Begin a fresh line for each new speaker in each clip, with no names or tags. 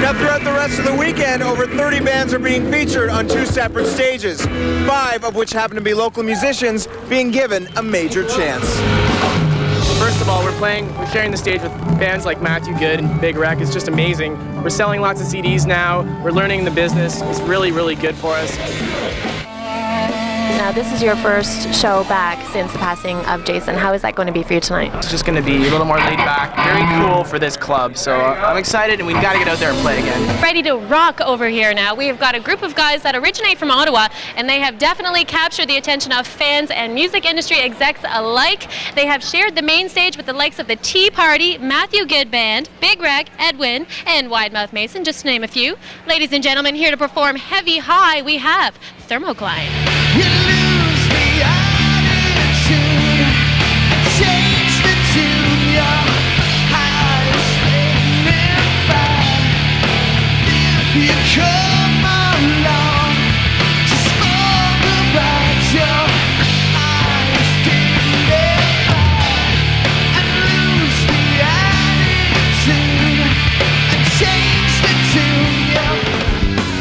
Now throughout the rest of the weekend, over 30 bands are being featured on 2 separate stages, 5 of which happen to be local musicians being given a major chance.
First of all, we're sharing the stage with bands like Matthew Good and Big Wreck. It's just amazing. We're selling lots of CDs now. We're learning the business. It's really, really good for us.
Now, this is your first show back since the passing of Jason. How is that going to be for you tonight?
It's just going to be a little more laid back, very cool for this club. So I'm excited, and we've got to get out there and play again.
Ready to rock over here now. We have got a group of guys that originate from Ottawa, and they have definitely captured the attention of fans and music industry execs alike. They have shared the main stage with the likes of the Tea Party, Matthew Good Band, Big Wreck, Edwin, and Wide Mouth Mason, just to name a few. Ladies and gentlemen, here to perform Heavy High, we have Thermocline.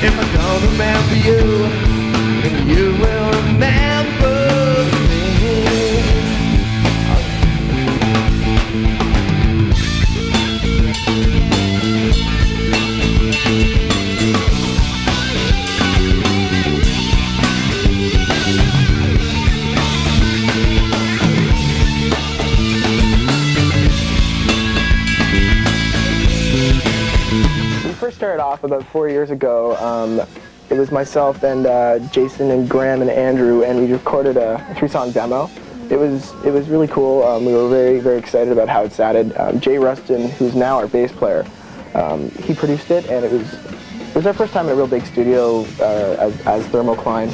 If I don't remember you, then you will remember me.
We first started off about 4 years ago. It was myself and Jason and Graham and Andrew, and we recorded a 3-song demo. It was really cool. We were very, very excited about how it sounded. Jay Rustin, who's now our bass player, he produced it, and it was our first time in a real big studio as Thermocline.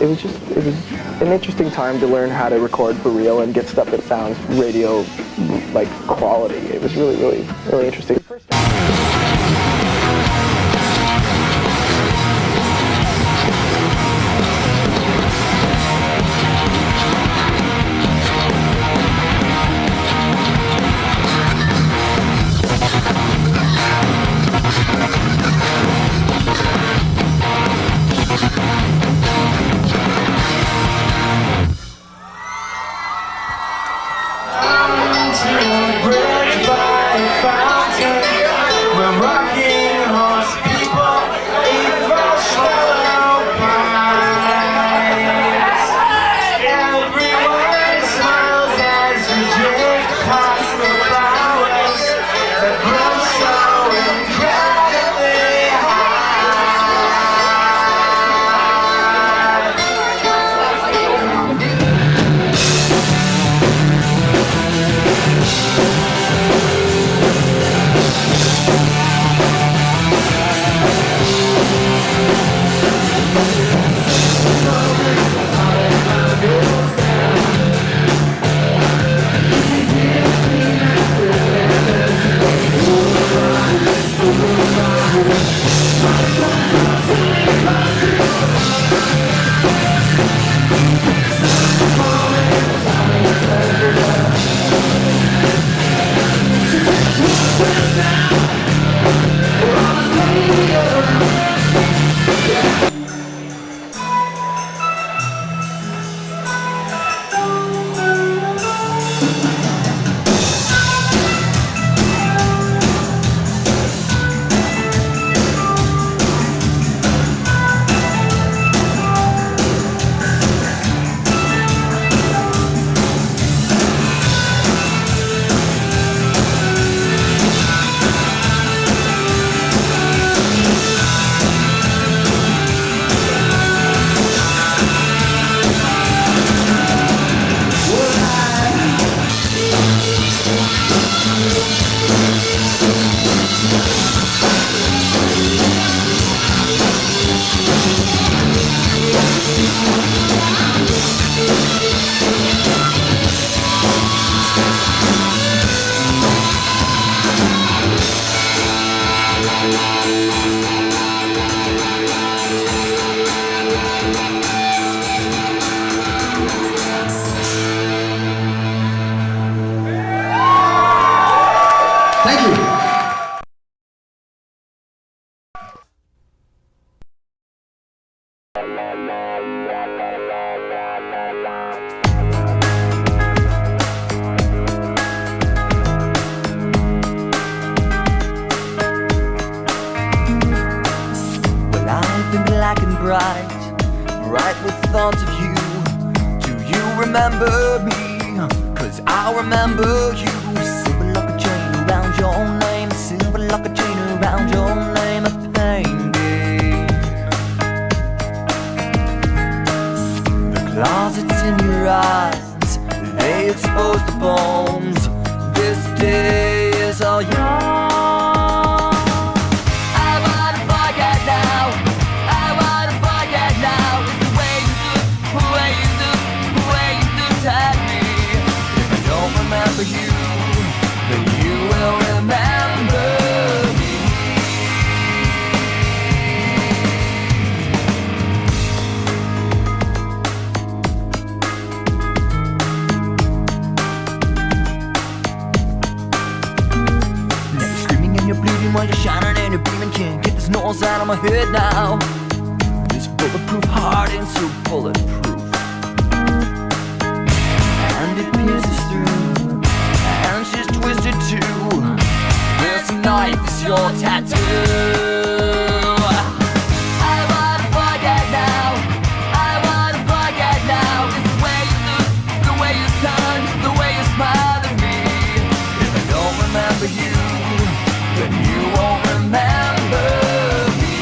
It was an interesting time to learn how to record for real and get stuff that sounds radio like quality. It was really, really, really interesting.
bright with thoughts of you. Do you remember me? 'Cause I remember you. Silver like a chain around your name, silver like a chain around your name, a painting. The closets in your eyes, they expose the bones. This day is all yours. I wanna forget now. I wanna forget now. It's the way you look, the way you look, the way you looked at me. If I don't remember you, then you will remember me. You're bleeding while you're shining and you're beaming. Can't get this noise out of my head now. This bulletproof heart ain't so bulletproof, and it pierces through, and she's twisted too. This knife is your tattoo. I wanna forget now. I wanna forget now. It's the way you look, the way you turn, the way you smile at me. If I don't remember you, then you won't remember me.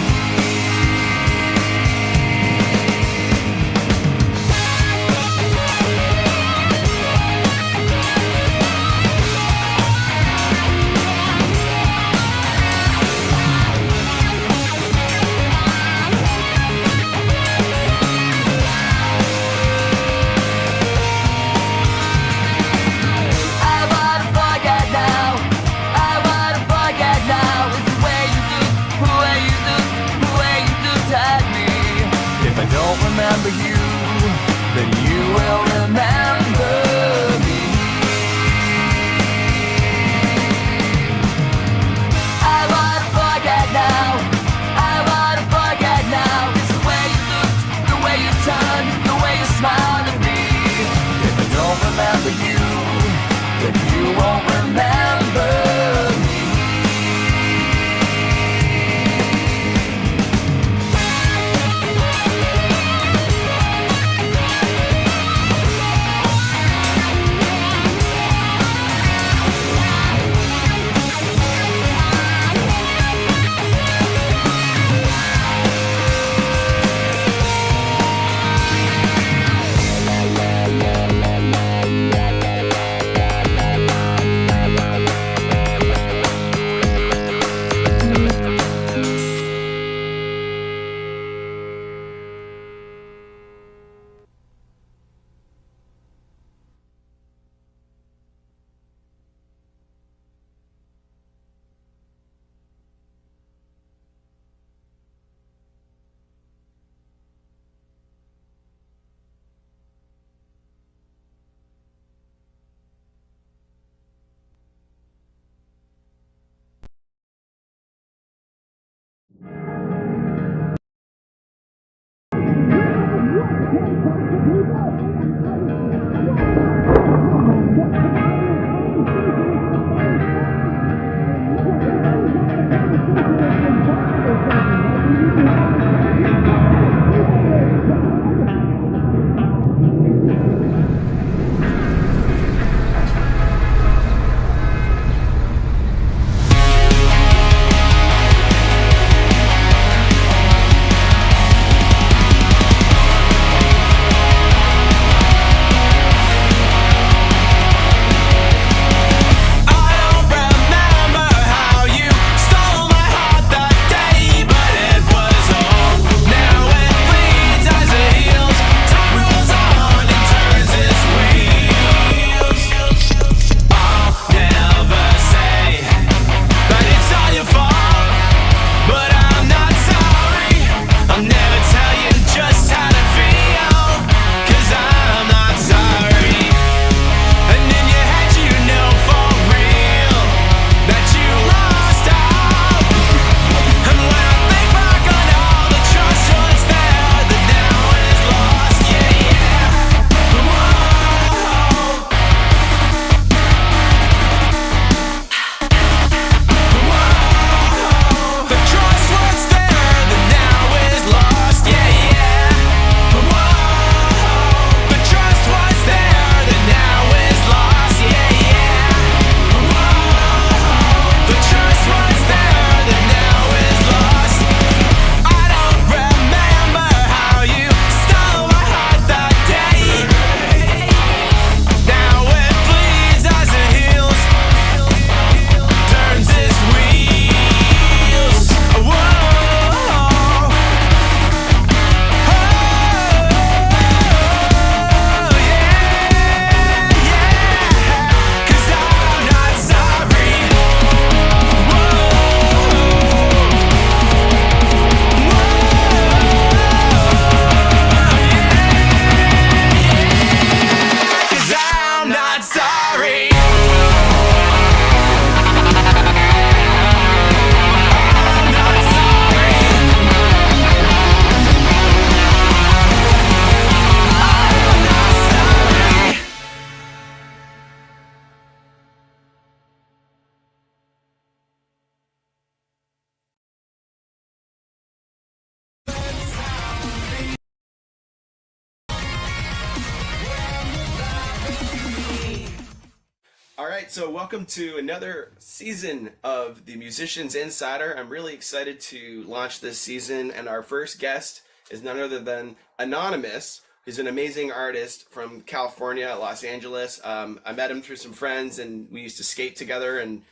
All right, so welcome to another season of the Musicians Insider. I'm really excited to launch this season, and our first guest is none other than Anonymous, who's an amazing artist from California, Los Angeles. I met him through some friends, and we used to skate together, and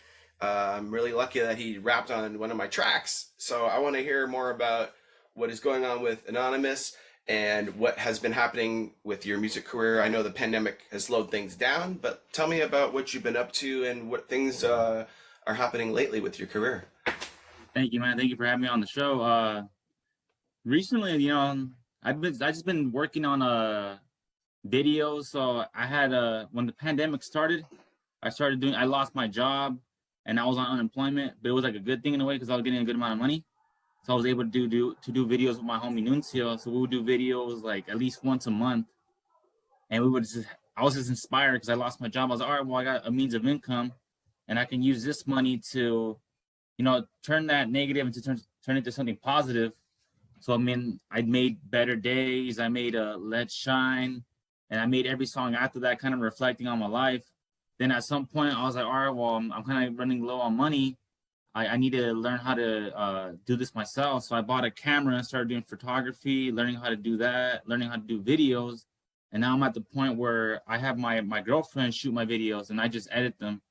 I'm really lucky that he rapped on one of my tracks. So I want to hear more about what is going on with Anonymous and what has been happening with your music career. I know the pandemic has slowed things down, but tell me about what you've been up to and what things are happening lately with your career.
Thank you, man. Thank you for having me on the show. Recently, you know, I just been working on videos. So I had when the pandemic started, I lost my job and I was on unemployment, but it was like a good thing in a way because I was getting a good amount of money. So I was able to do videos with my homie Nuncio. So we would do videos like at least once a month. And I was just inspired because I lost my job. I was like, all right, well, I got a means of income and I can use this money to, you know, turn that negative into turn it into something positive. So, I mean, I made Better Days. I made Let's Shine. And I made every song after that kind of reflecting on my life. Then at some point I was like, all right, well, I'm kind of running low on money. I need to learn how to do this myself. So I bought a camera and started doing photography, learning how to do that, learning how to do videos. And now I'm at the point where I have my girlfriend shoot my videos and I just edit them.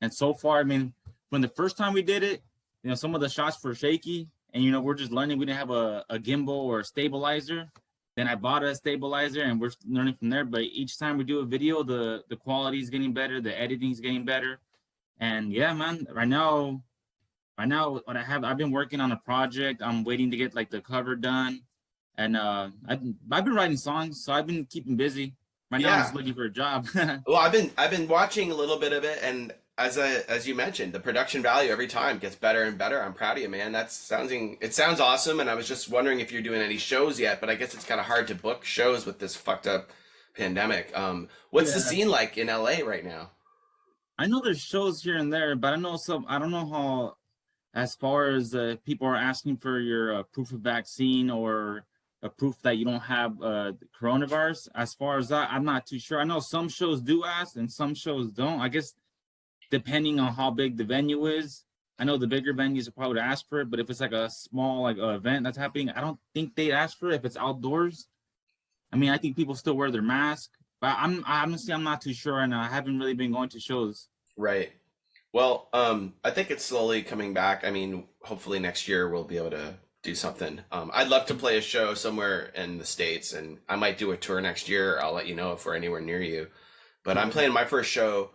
And so far, I mean, when the first time we did it, you know, some of the shots were shaky and, you know, we're just learning. We didn't have a gimbal or a stabilizer. Then I bought a stabilizer and we're learning from there. But each time we do a video, the quality is getting better. The editing is getting better. And yeah, man, right now, what I've been working on a project. I'm waiting to get like the cover done, and I've been writing songs, so I've been keeping busy. Right now, I'm just looking for a job.
Well, I've been watching a little bit of it, and as you mentioned, the production value every time gets better and better. I'm proud of you, man. It sounds awesome, and I was just wondering if you're doing any shows yet, but I guess it's kind of hard to book shows with this fucked up pandemic. What's the scene like in LA right now?
I know there's shows here and there, but I don't know how. As far as people are asking for your proof of vaccine or a proof that you don't have the coronavirus, as far as that, I'm not too sure. I know some shows do ask and some shows don't. I guess depending on how big the venue is. I know the bigger venues are probably would ask for it, but if it's like a small like event that's happening, I don't think they'd ask for it if it's outdoors. I mean, I think people still wear their mask, but I'm not too sure, and I haven't really been going to shows.
Right. Well, I think it's slowly coming back. I mean, hopefully next year we'll be able to do something. I'd love to play a show somewhere in the States, and I might do a tour next year. I'll let you know if we're anywhere near you. But I'm playing my first show.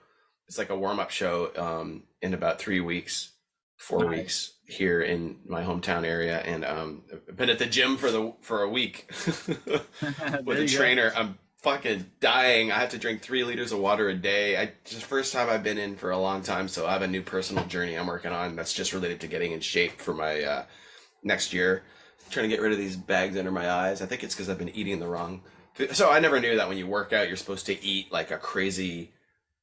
It's like a warm-up show in about 3 weeks, 4 weeks here in my hometown area. And I've been at the gym for a week with a trainer. I'm fucking dying. I have to drink 3 liters of water a day. It's the first time I've been in for a long time, so I have a new personal journey I'm working on that's just related to getting in shape for my next year. I'm trying to get rid of these bags under my eyes. I think it's because I've been eating the wrong food. So I never knew that when you work out, you're supposed to eat like a crazy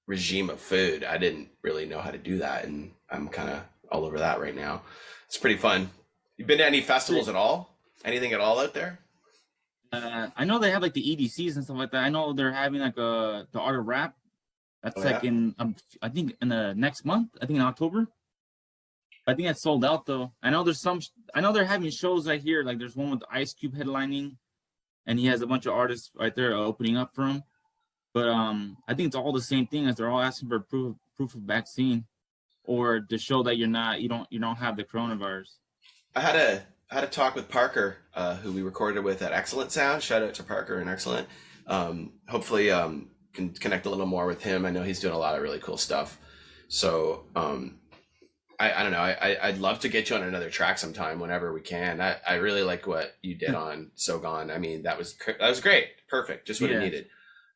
regime of food. I didn't really know how to do that, and I'm kind of all over that right now. It's pretty fun. You been to any festivals at all? Anything at all out there?
I know they have like the EDCs and stuff like that. I know they're having like the Art of Rap. That's in I think in the next month. I think in October. I think that's sold out though. I know they're having shows right here. Like there's one with Ice Cube headlining, and he has a bunch of artists right there opening up for him. But I think it's all the same thing as they're all asking for proof of vaccine, or to show that you don't have the coronavirus.
I had a talk with Parker, who we recorded with at Excellent Sound. Shout out to Parker and Excellent. Hopefully can connect a little more with him. I know he's doing a lot of really cool stuff. So I don't know. I'd love to get you on another track sometime whenever we can. I really like what you did on So Gone. I mean, that was great. Perfect. Just what it needed.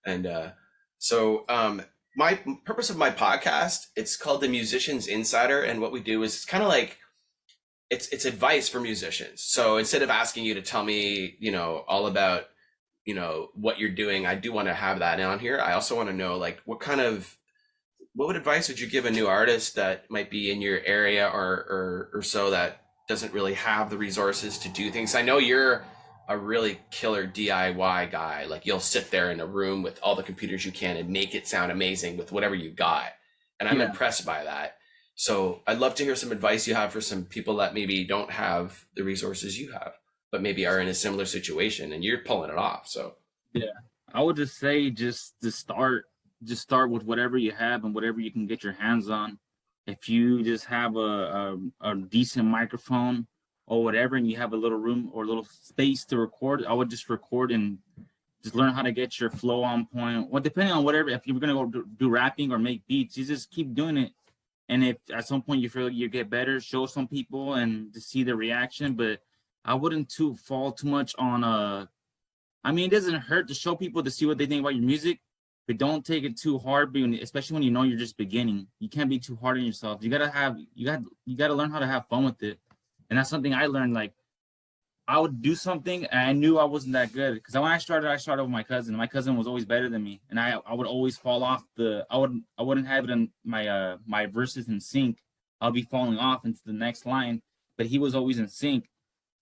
And so my purpose of my podcast, it's called the Musicians Insider. And what we do is it's kind of like, it's advice for musicians. So instead of asking you to tell me, you know, all about, you know, what you're doing, I do want to have that on here. I also want to know, like, what advice would you give a new artist that might be in your area or so that doesn't really have the resources to do things? I know you're a really killer DIY guy. Like, you'll sit there in a room with all the computers you can and make it sound amazing with whatever you got. and I'm
Yeah.
impressed by that. So I'd love to hear some advice you have for some people that maybe don't have the resources you have, but maybe are in a similar situation, and you're pulling it off. So
Yeah, I would just say just start with whatever you have and whatever you can get your hands on. If you just have a decent microphone or whatever, and you have a little room or a little space to record, I would just record and just learn how to get your flow on point. Well, depending on whatever, if you're gonna go do rapping or make beats, you just keep doing it. And if at some point you feel like you get better, show some people and to see the reaction. But I wouldn't fall too much on I mean, it doesn't hurt to show people to see what they think about your music, but don't take it too hard, especially when you know you're just beginning. You can't be too hard on yourself. You gotta learn how to have fun with it. And that's something I learned. Like, I would do something and I knew I wasn't that good. Because when I started with my cousin. My cousin was always better than me. And I would always fall off I wouldn't have it in my verses in sync. I'll be falling off into the next line, but he was always in sync.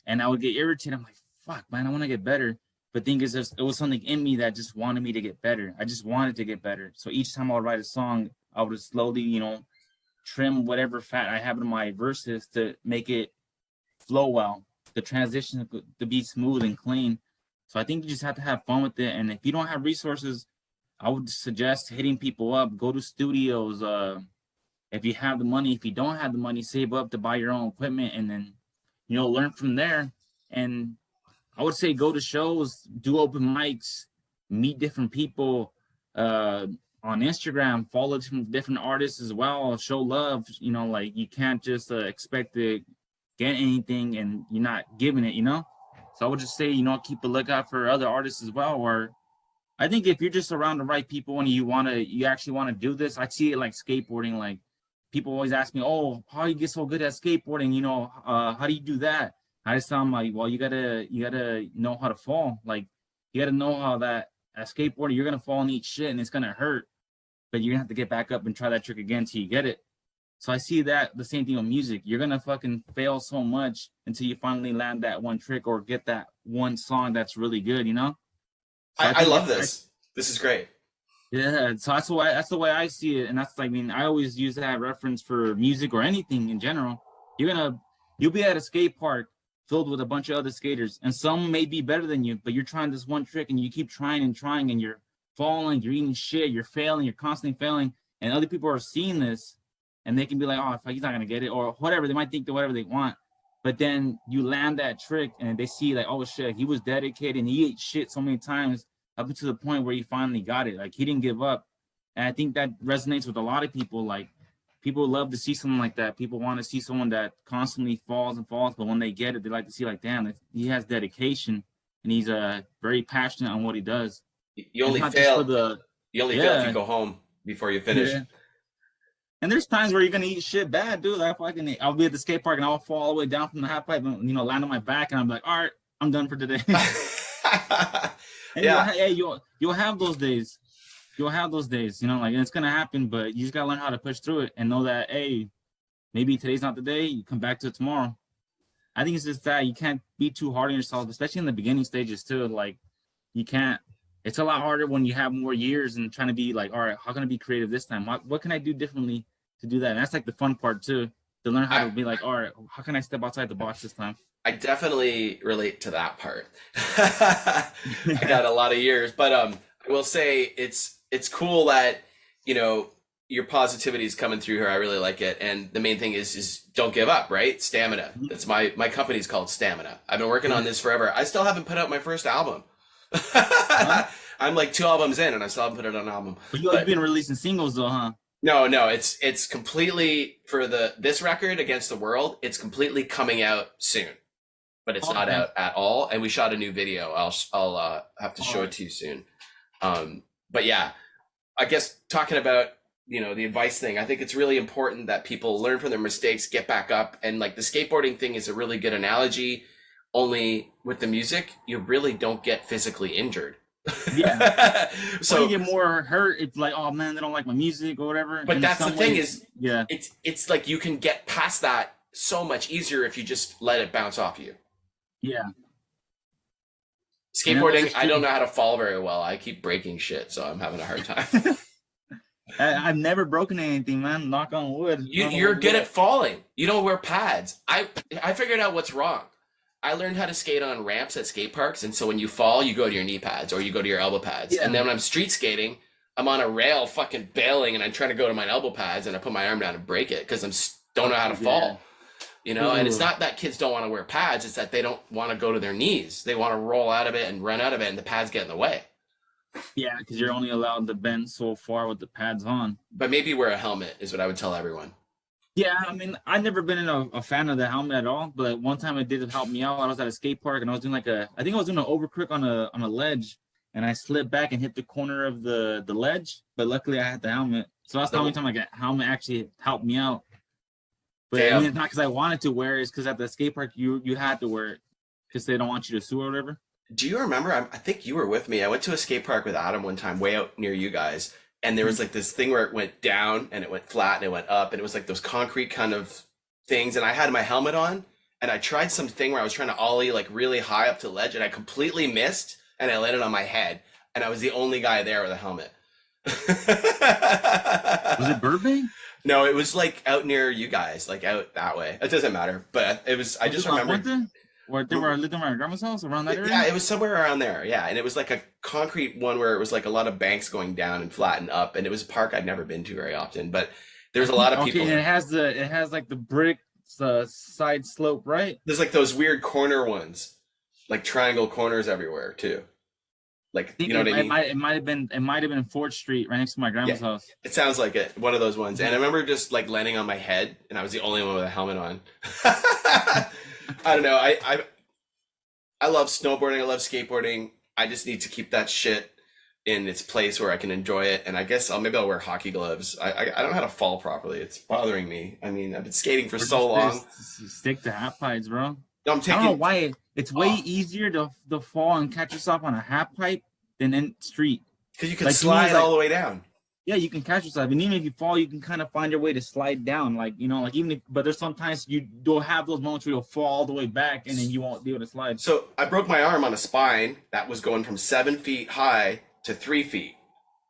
And I would get irritated. I'm like, fuck, man, I want to get better. But the thing is, it was something in me that just wanted me to get better. I just wanted to get better. So each time I would write a song, I would slowly, trim whatever fat I have in my verses to make it flow well, the transition to be smooth and clean. So I think you just have to have fun with it. And if you don't have resources, I would suggest hitting people up, go to studios. If you have the money, if you don't have the money, save up to buy your own equipment and then, learn from there. And I would say go to shows, do open mics, meet different people on Instagram, follow different artists as well, show love. Like you can't just expect to get anything and you're not giving it, So I would just say, keep a lookout for other artists as well. Or I think if you're just around the right people and you actually want to do this, I see it like skateboarding. Like people always ask me, oh, how do you get so good at skateboarding? How do you do that? I just tell them like, well, you gotta know how to fall. Like you gotta know how that as skateboarder, you're gonna fall and eat shit and it's gonna hurt, but you're gonna have to get back up and try that trick again till you get it. So I see that the same thing with music. You're gonna fucking fail so much until you finally land that one trick or get that one song that's really good, So
I love this. This is great.
Yeah, so that's the way I see it, and I always use that reference for music or anything in general. You'll be at a skate park filled with a bunch of other skaters, and some may be better than you, but you're trying this one trick and you keep trying and trying and you're falling, you're eating shit, you're failing, you're constantly failing, and other people are seeing this and they can be like, oh, he's not gonna get it, or whatever. They might think that whatever they want, but then you land that trick and they see like, oh shit, he was dedicated and he ate shit so many times up to the point where he finally got it. Like he didn't give up. And I think that resonates with a lot of people. Like people love to see someone like that. People want to see someone that constantly falls and falls, but when they get it, they like to see like, damn, he has dedication and he's very passionate on what he does.
You only fail. You only fail if you go home before you finish.
Yeah. And there's times where you're gonna eat shit bad, dude. I'll be at the skate park and I'll fall all the way down from the half pipe and land on my back, and I'm like, all right, I'm done for today.
Yeah.
You'll have those days. Like it's gonna happen, but you just gotta learn how to push through it and know that, hey, maybe today's not the day. You come back to it tomorrow. I think it's just that you can't be too hard on yourself, especially in the beginning stages too. Like you can't. It's a lot harder when you have more years and trying to be like, all right, how can I be creative this time? What can I do differently to do that? And that's like the fun part too, to learn how to be like, all right, how can I step outside the box this time?
I definitely relate to that part. I got a lot of years, but I will say it's cool that your positivity is coming through here. I really like it, and the main thing is don't give up, right? Stamina. That's my company's called Stamina. I've been working on this forever. I still haven't put out my first album. I'm like 2 albums in and I still haven't put it on an album.
But you've been releasing singles though, huh?
No, it's completely for this record, Against the World, it's completely coming out soon. But it's not out at all. And we shot a new video. I'll have to show it to you soon. But yeah, I guess talking about the advice thing, I think it's really important that people learn from their mistakes, get back up. And like the skateboarding thing is a really good analogy. Only with the music, you really don't get physically injured.
Yeah. So you get more hurt. It's like, oh man, they don't like my music or whatever.
But that's the thing is,
yeah,
it's like you can get past that so much easier if you just let it bounce off you.
Yeah.
Skateboarding, I don't know how to fall very well. I keep breaking shit, so I'm having a hard time.
I've never broken anything, man. Knock on wood.
You're good at falling. You don't wear pads. I figured out what's wrong. I learned how to skate on ramps at skate parks, and so when you fall, you go to your knee pads or you go to your elbow pads.
Yeah.
And then when I'm street skating, I'm on a rail fucking bailing, and I'm trying to go to my elbow pads, and I put my arm down and break it because don't know how to fall. You know, and it's not that kids don't want to wear pads, it's that they don't want to go to their knees. They want to roll out of it and run out of it, and the pads get in the way.
Yeah, because you're only allowed to bend so far with the pads on.
But maybe wear a helmet is what I would tell everyone.
Yeah, I mean, I've never been a fan of the helmet at all, but one time it did help me out. I was at a skate park and I was doing I think I was doing an overcrook on a ledge, and I slipped back and hit the corner of the ledge, but luckily I had the helmet. So that's the only time a helmet actually helped me out. But I mean, it's not because I wanted to wear it, it's because at the skate park you had to wear it because they don't want you to sue or whatever.
Do you remember? I think you were with me. I went to a skate park with Adam one time, way out near you guys, and there was like this thing where it went down and it went flat and it went up, and it was like those concrete kind of things. And I had my helmet on, and I tried something where I was trying to ollie like really high up to the ledge, and I completely missed, and I landed on my head, and I was the only guy there with a helmet.
Was it Burbank?
No, it was like out near you guys, like out that way. It doesn't matter, but it was. I just remember.
Or they were living at my grandma's house around that area?
Yeah, it was somewhere around there. Yeah, and it was like a concrete one where it was like a lot of banks going down and flatten up, and it was a park I'd never been to very often. But there's a lot of people.
Okay, and it has like the brick side slope, right?
There's like those weird corner ones, like triangle corners everywhere too. Like, you know what I mean?
It might have been 4th Street, right next to my grandma's house.
It sounds like it. One of those ones. And I remember just like landing on my head, and I was the only one with a helmet on. I don't know. I love snowboarding. I love skateboarding. I just need to keep that shit in its place where I can enjoy it. And I guess maybe I'll wear hockey gloves. I don't know how to fall properly. It's bothering me. I mean, I've been skating for so long.
Stick to half pipes, bro.
No,
I don't know why. It's way easier to fall and catch yourself on a half pipe than in street.
Because you can slide all the way down.
Yeah, you can catch yourself, and even if you fall, you can kind of find your way to slide down. Like, you know, like even if, but there's sometimes you don't have those moments where you'll fall all the way back, and then you won't be able to slide.
So I broke my arm on a spine that was going from 7 feet high to 3 feet.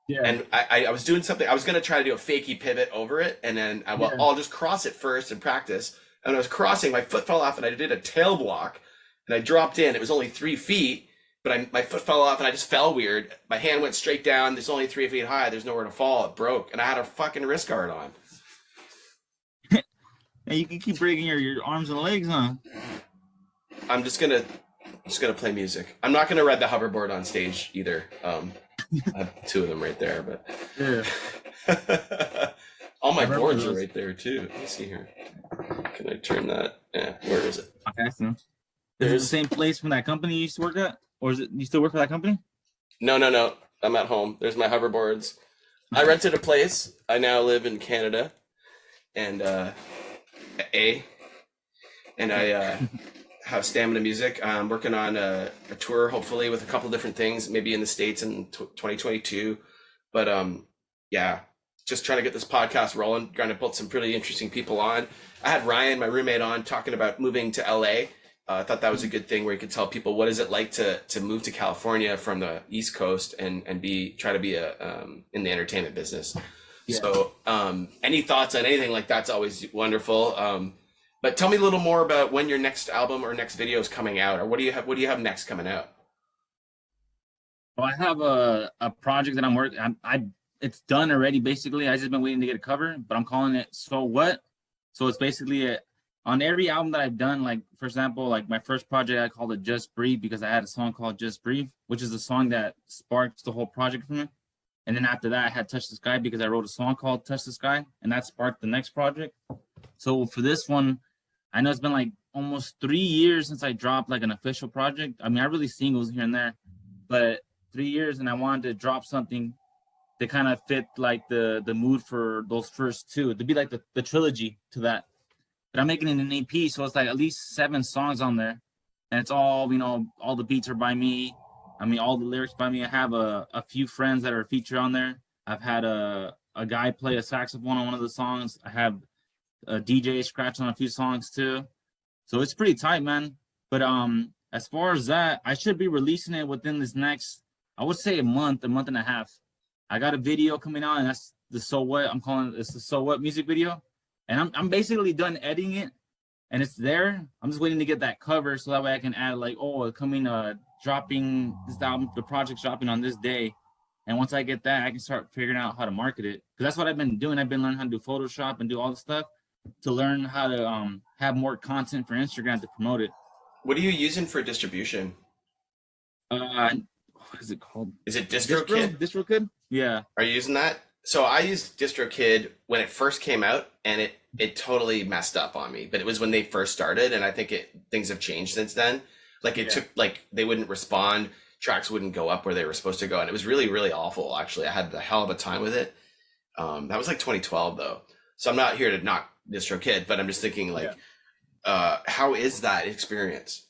Yeah. And I was doing something. I was gonna try to do a fakie pivot over it, and then I'll just cross it first and practice. And when I was crossing, my foot fell off, and I did a tail block, and I dropped in. It was only 3 feet. But my foot fell off and I just fell weird. My hand went straight down. It's only 3 feet high. There's nowhere to fall. It broke. And I had a fucking wrist guard on.
And you can keep breaking your arms and legs, huh?
I'm just gonna play music. I'm not gonna ride the hoverboard on stage either. I have 2 of them right there, but
yeah.
All my boards are right there too. Let me see here. Can I turn that? Yeah, where is it?
Okay, so there's the same place from that company you used to work at? Or is it you still work for that company?
No. I'm at home. There's my hoverboards. I rented a place. I now live in Canada, and I have StaminaMusic. I'm working on a tour, hopefully, with a couple different things, maybe in the States in 2022. But yeah, just trying to get this podcast rolling. Trying to put some pretty interesting people on. I had Ryan, my roommate, on talking about moving to LA. I thought that was a good thing where you could tell people what is it like to move to California from the East Coast and try to be in the entertainment business. Yeah. So any thoughts on anything like that's always wonderful. But tell me a little more about when your next album or next video is coming out, or what do you have next coming out?
Well, I have a project that I'm working. It's done already. Basically, I just been waiting to get a cover, but I'm calling it So What. So it's basically on every album that I've done, like, for example, like my first project, I called it Just Breathe because I had a song called Just Breathe, which is the song that sparked the whole project for me. And then after that, I had Touch the Sky because I wrote a song called Touch the Sky, and that sparked the next project. So for this one, I know it's been like almost 3 years since I dropped like an official project. I mean, I released singles here and there, but 3 years, and I wanted to drop something that kind of fit like the mood for those first 2, to be like the trilogy to that. But I'm making it an EP, so it's like at least 7 songs on there. And it's all, you know, all the beats are by me. I mean, all the lyrics by me. I have a few friends that are featured on there. I've had a guy play a saxophone on one of the songs. I have a DJ scratch on a few songs too. So it's pretty tight, man. But as far as that, I should be releasing it within this next, I would say a month and a half. I got a video coming out, and the So What. I'm calling it, it's the So What music video, and I'm basically done editing it, and it's there. I'm just waiting to get that cover so that way I can add like, oh, coming dropping this album, the project's dropping on this day, and once I get that, I can start figuring out how to market it, because that's what I've been doing. I've been learning how to do Photoshop and do all the stuff to learn how to have more content for Instagram to promote it.
What are you using for distribution?
What is it called?
Is it DistroKid?
DistroKid? Yeah.
Are you using that? So I used DistroKid when it first came out, and it totally messed up on me. But it was when they first started, and I think things have changed since then. Like it took, like they wouldn't respond, tracks wouldn't go up where they were supposed to go, and it was really, really awful. Actually, I had a hell of a time with it. That was like 2012 though. So I'm not here to knock DistroKid, but I'm just thinking like, how is that experience?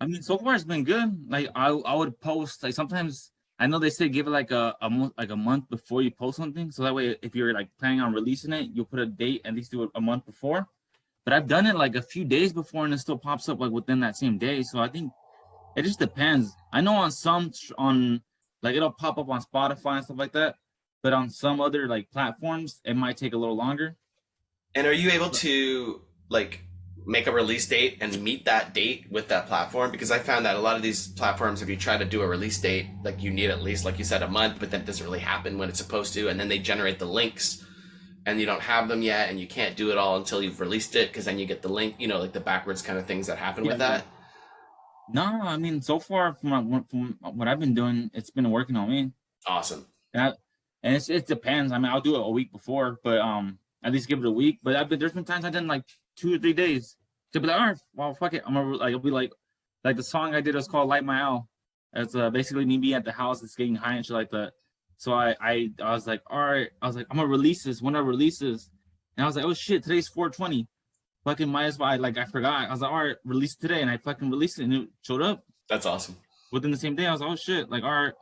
I mean, so far it's been good. Like I would post, like sometimes I know they say give it like a month before you post something, so that way if you're like planning on releasing it, you'll put a date, at least do it a month before. But I've done it like a few days before, and it still pops up like within that same day. So I think it just depends. I know on like it'll pop up on Spotify and stuff like that, but on some other like platforms it might take a little longer.
And are you able to like make a release date and meet that date with that platform? Because I found that a lot of these platforms, if you try to do a release date, like you need at least, like you said, a month, but then it doesn't really happen when it's supposed to, and then they generate the links and you don't have them yet, and you can't do it all until you've released it, because then you get the link, you know, like the backwards kind of things that happen with that.
No, I mean, so far from what I've been doing, it's been working on me.
Awesome.
And it depends. I mean, I'll do it a week before, but at least give it a week. But there's been times I've done like 2 or 3 days to be like, all right, well, fuck it. I'm gonna like, it'll be like the song I did was called Light My Owl. It's basically me being at the house, it's getting high and shit like that. So I was like, all right, I was like, I'm gonna release this when I release this, and I was like, oh shit, today's 420. Fucking might as well. I forgot. I was like, all right, release today, and I fucking released it, and it showed up.
That's awesome.
Within the same day, I was like, oh shit, like, all right.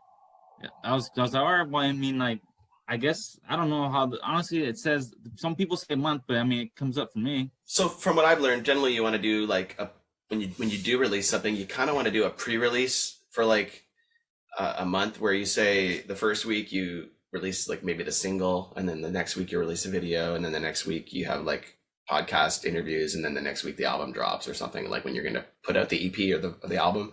I was like, all right, well, I mean, like, I guess I don't know how. Honestly, it says some people say month, but I mean, it comes up for me.
So from what I've learned, generally you want to do like when you do release something, you kind of want to do a pre-release for like a month, where you say the first week you release like maybe the single, and then the next week you release a video, and then the next week you have like podcast interviews, and then the next week the album drops or something, like when you're going to put out the EP or the album.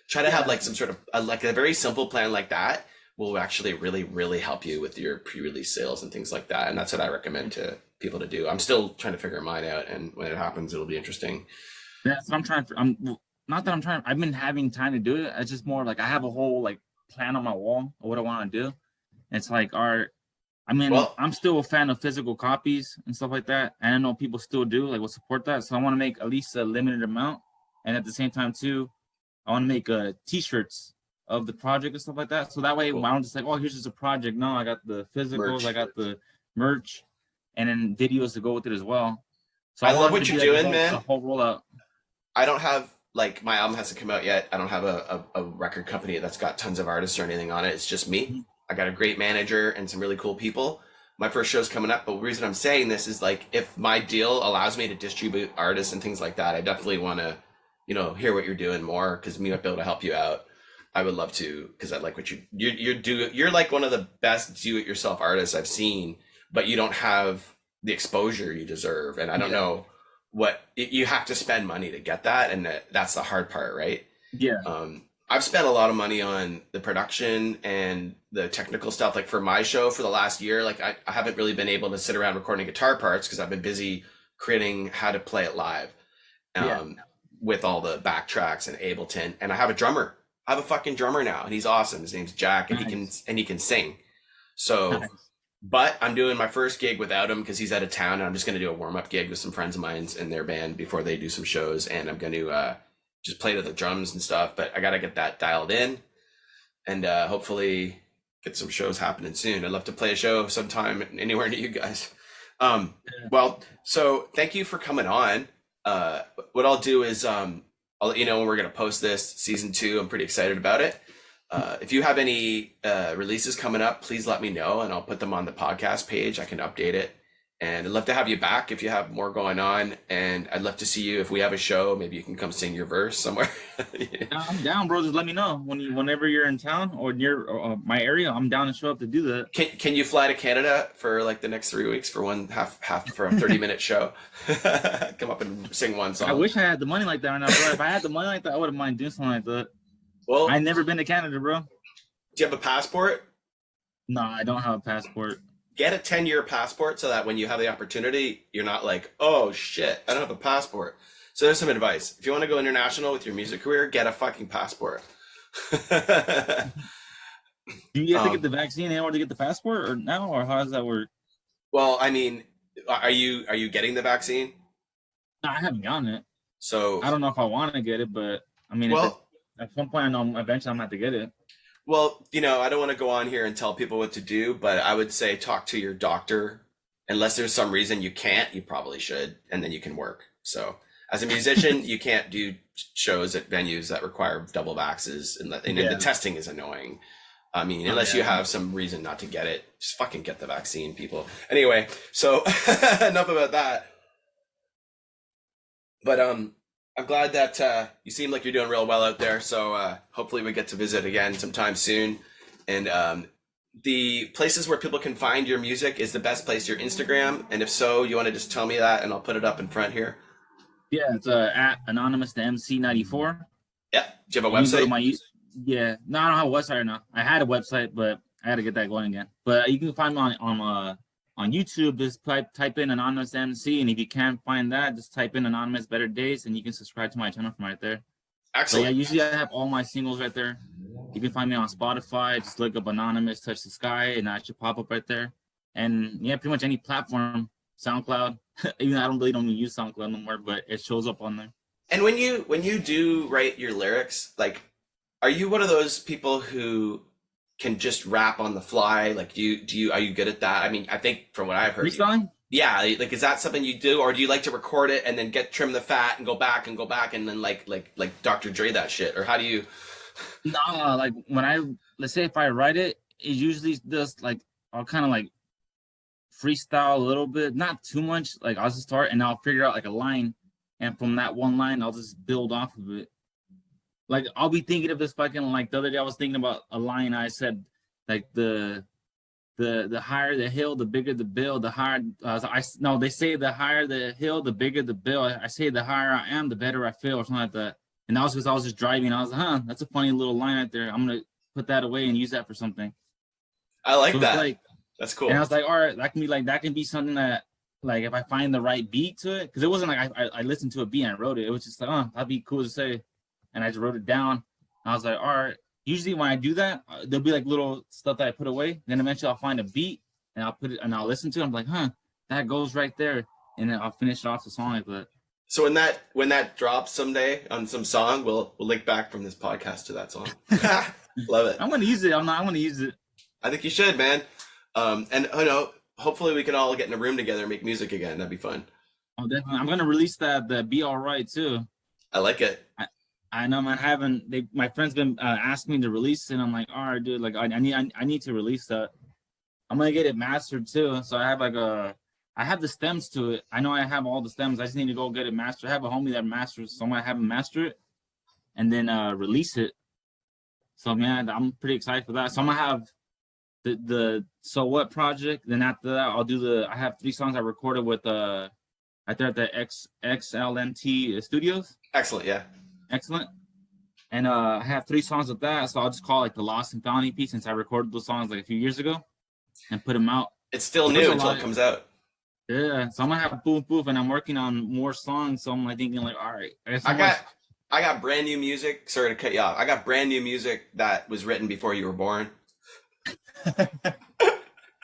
Try to have like some sort of like a very simple plan like that will actually really, really help you with your pre-release sales and things like that. And that's what I recommend to people to do. I'm still trying to figure mine out, and when it happens, it'll be interesting.
That's what I'm trying. I've been having time to do it. It's just more like I have a whole like plan on my wall of what I want to do. It's like, I'm still a fan of physical copies and stuff like that. And I know people still do, like, will support that. So I want to make at least a limited amount. And at the same time too, I want to make t-shirts of the project and stuff like that. So that way, I don't just like, oh, here's just a project. No, I got the physicals, merch. I got the merch, and then videos to go with it as well. So
I love what you're doing, man.
The whole rollout.
I don't have, like, my album hasn't come out yet. I don't have a record company that's got tons of artists or anything on it. It's just me. Mm-hmm. I got a great manager and some really cool people. My first show's coming up, but the reason I'm saying this is, like, if my deal allows me to distribute artists and things like that, I definitely want to, you know, hear what you're doing more, because me might be able to help you out. I would love to, because I like what you're like one of the best do-it-yourself artists I've seen, but you don't have the exposure you deserve. And I don't know what you have to spend money to get that, and that's the hard part, right?
Yeah.
I've spent a lot of money on the production and the technical stuff. Like for my show for the last year, like I haven't really been able to sit around recording guitar parts because I've been busy creating how to play it live, with all the backtracks and Ableton. And I have a drummer. I have a fucking drummer now, and he's awesome. His name's Jack, and he can sing. So, but I'm doing my first gig without him because he's out of town, and I'm just going to do a warm-up gig with some friends of mine in their band before they do some shows, and I'm going to just play to the drums and stuff. But I got to get that dialed in, and hopefully get some shows happening soon. I'd love to play a show sometime anywhere near you guys. Well, so thank you for coming on. What I'll do is I'll let you know when we're going to post this season 2. I'm pretty excited about it. If you have any releases coming up, please let me know, and I'll put them on the podcast page. I can update it. And I'd love to have you back if you have more going on. And I'd love to see you if we have a show. Maybe you can come sing your verse somewhere.
I'm down, bro. Just let me know whenever you're in town or near my area. I'm down to show up to do that.
Can you fly to Canada for like the next 3 weeks for one half for a 30-minute show? Come up and sing one song.
I wish I had the money like that right now, bro. If I had the money like that, I wouldn't mind doing something like that.
Well,
I've never been to Canada, bro.
Do you have a passport?
No, I don't have a passport.
Get a 10-year passport so that when you have the opportunity, you're not like, oh shit, I don't have a passport. So there's some advice. If you want to go international with your music career, get a fucking passport.
Do you have to get the vaccine in order to get the passport, or now, or how does that work?
Well, I mean, are you getting the vaccine?
No, I haven't gotten it.
So
I don't know if I want to get it, but I mean, at some point, I know eventually I'm gonna have to get it.
Well, you know, I don't want to go on here and tell people what to do, but I would say talk to your doctor. Unless there's some reason you can't, you probably should, and then you can work. So as a musician, you can't do shows at venues that require double vaxes, and the testing is annoying. I mean, unless you have some reason not to get it, just fucking get the vaccine, people. Anyway, so enough about that. But I'm glad that you seem like you're doing real well out there. So hopefully we get to visit again sometime soon. And the places where people can find your music, is the best place your Instagram? And if so, you want to just tell me that and I'll put it up in front here.
Yeah, it's at Anonymous the MC94.
Yeah. Do you have a website?
No, I don't have a website right now. I had a website, but I had to get that going again. But you can find me on YouTube. Just type in Anonymous MC, and if you can't find that, just type in Anonymous Better Days, and you can subscribe to my channel from right there.
Excellent.
So yeah, usually I have all my singles right there. You can find me on Spotify. Just look up Anonymous, Touch the Sky, and that should pop up right there. And yeah, pretty much any platform, SoundCloud. Even though I don't use SoundCloud no more, but it shows up on there.
And when you do write your lyrics, like, are you one of those people who can just rap on the fly? Like, are you good at that? I mean, I think from what I've heard,
freestyling?
Yeah, like, is that something you do, or do you like to record it and then trim the fat and go back and then like Dr. Dre that shit, or how do you?
No, like let's say if I write it, it usually just like I'll kind of like freestyle a little bit, not too much. Like I'll just start and I'll figure out like a line, and from that one line I'll just build off of it. Like I'll be thinking of this fucking, like the other day I was thinking about a line I said, like the higher the hill, the bigger the bill. The higher they say the higher the hill, the bigger the bill. I say the higher I am, the better I feel, or something like that. And that was because I was just driving. I was like, that's a funny little line right there. I'm gonna put that away and use that for something.
I like that. Like, that's cool.
And I was like, all right, that can be something that, like, if I find the right beat to it, because it wasn't like I listened to a beat and I wrote it. It was just like, that'd be cool to say. And I just wrote it down. And I was like, all right. Usually when I do that, there'll be like little stuff that I put away. Then eventually I'll find a beat and I'll put it and I'll listen to it. I'm like, that goes right there. And then I'll finish off the song like that.
So when that drops someday on some song, we'll link back from this podcast to that song. Love it.
I'm gonna use it. I'm gonna use it.
I think you should, man. And hopefully we can all get in a room together and make music again. That'd be fun.
Oh, definitely. I'm gonna release the Be Alright too.
I like it.
I know, man. My friend's been asking me to release it, and I'm like, all right, dude. Like, I need to release that. I'm gonna get it mastered too. So I have the stems to it. I know I have all the stems. I just need to go get it mastered. I have a homie that masters, so I'm gonna have him master it, and then release it. So man, I'm pretty excited for that. So I'm gonna have the So What project. Then after that, I have 3 songs I recorded with right there at the XLMT Studios.
Excellent, yeah.
Excellent. And I have 3 songs with that, so I'll just call it like the Lost and Found EP, since I recorded those songs like a few years ago and put them out.
It's still new until it comes out.
Yeah, so I'm gonna have Boof Boof, and I'm working on more songs. So I'm like thinking like, all right,
I got brand new music. Sorry to cut you off. I got brand new music that was written before you were born.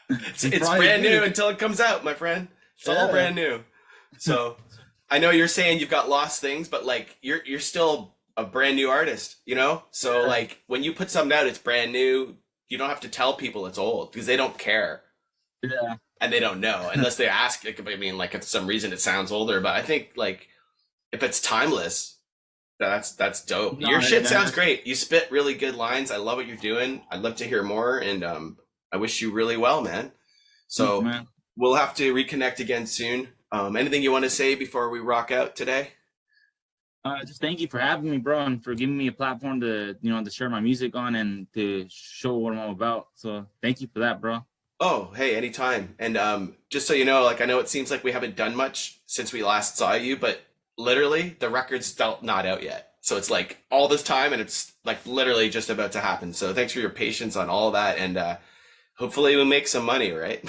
It's brand new until it comes out, my friend. It's all brand new. So I know you're saying you've got lost things, but like you're still a brand new artist, you know? So like when you put something out, it's brand new. You don't have to tell people it's old because they don't care.
Yeah.
And they don't know unless they ask. I mean, like, if for some reason it sounds older, but I think like if it's timeless, that's dope. Your shit sounds great. You spit really good lines. I love what you're doing. I'd love to hear more, and I wish you really well, man. So we'll have to reconnect again soon. Anything you want to say before we rock out today?
Just thank you for having me, bro, and for giving me a platform to, to share my music on and to show what I'm all about. So thank you for that, bro.
Oh, hey, anytime. And just so you know, like, I know it seems like we haven't done much since we last saw you, but literally the record's still not out yet. So it's like all this time and it's like literally just about to happen. So thanks for your patience on all of that. And hopefully we'll make some money, right?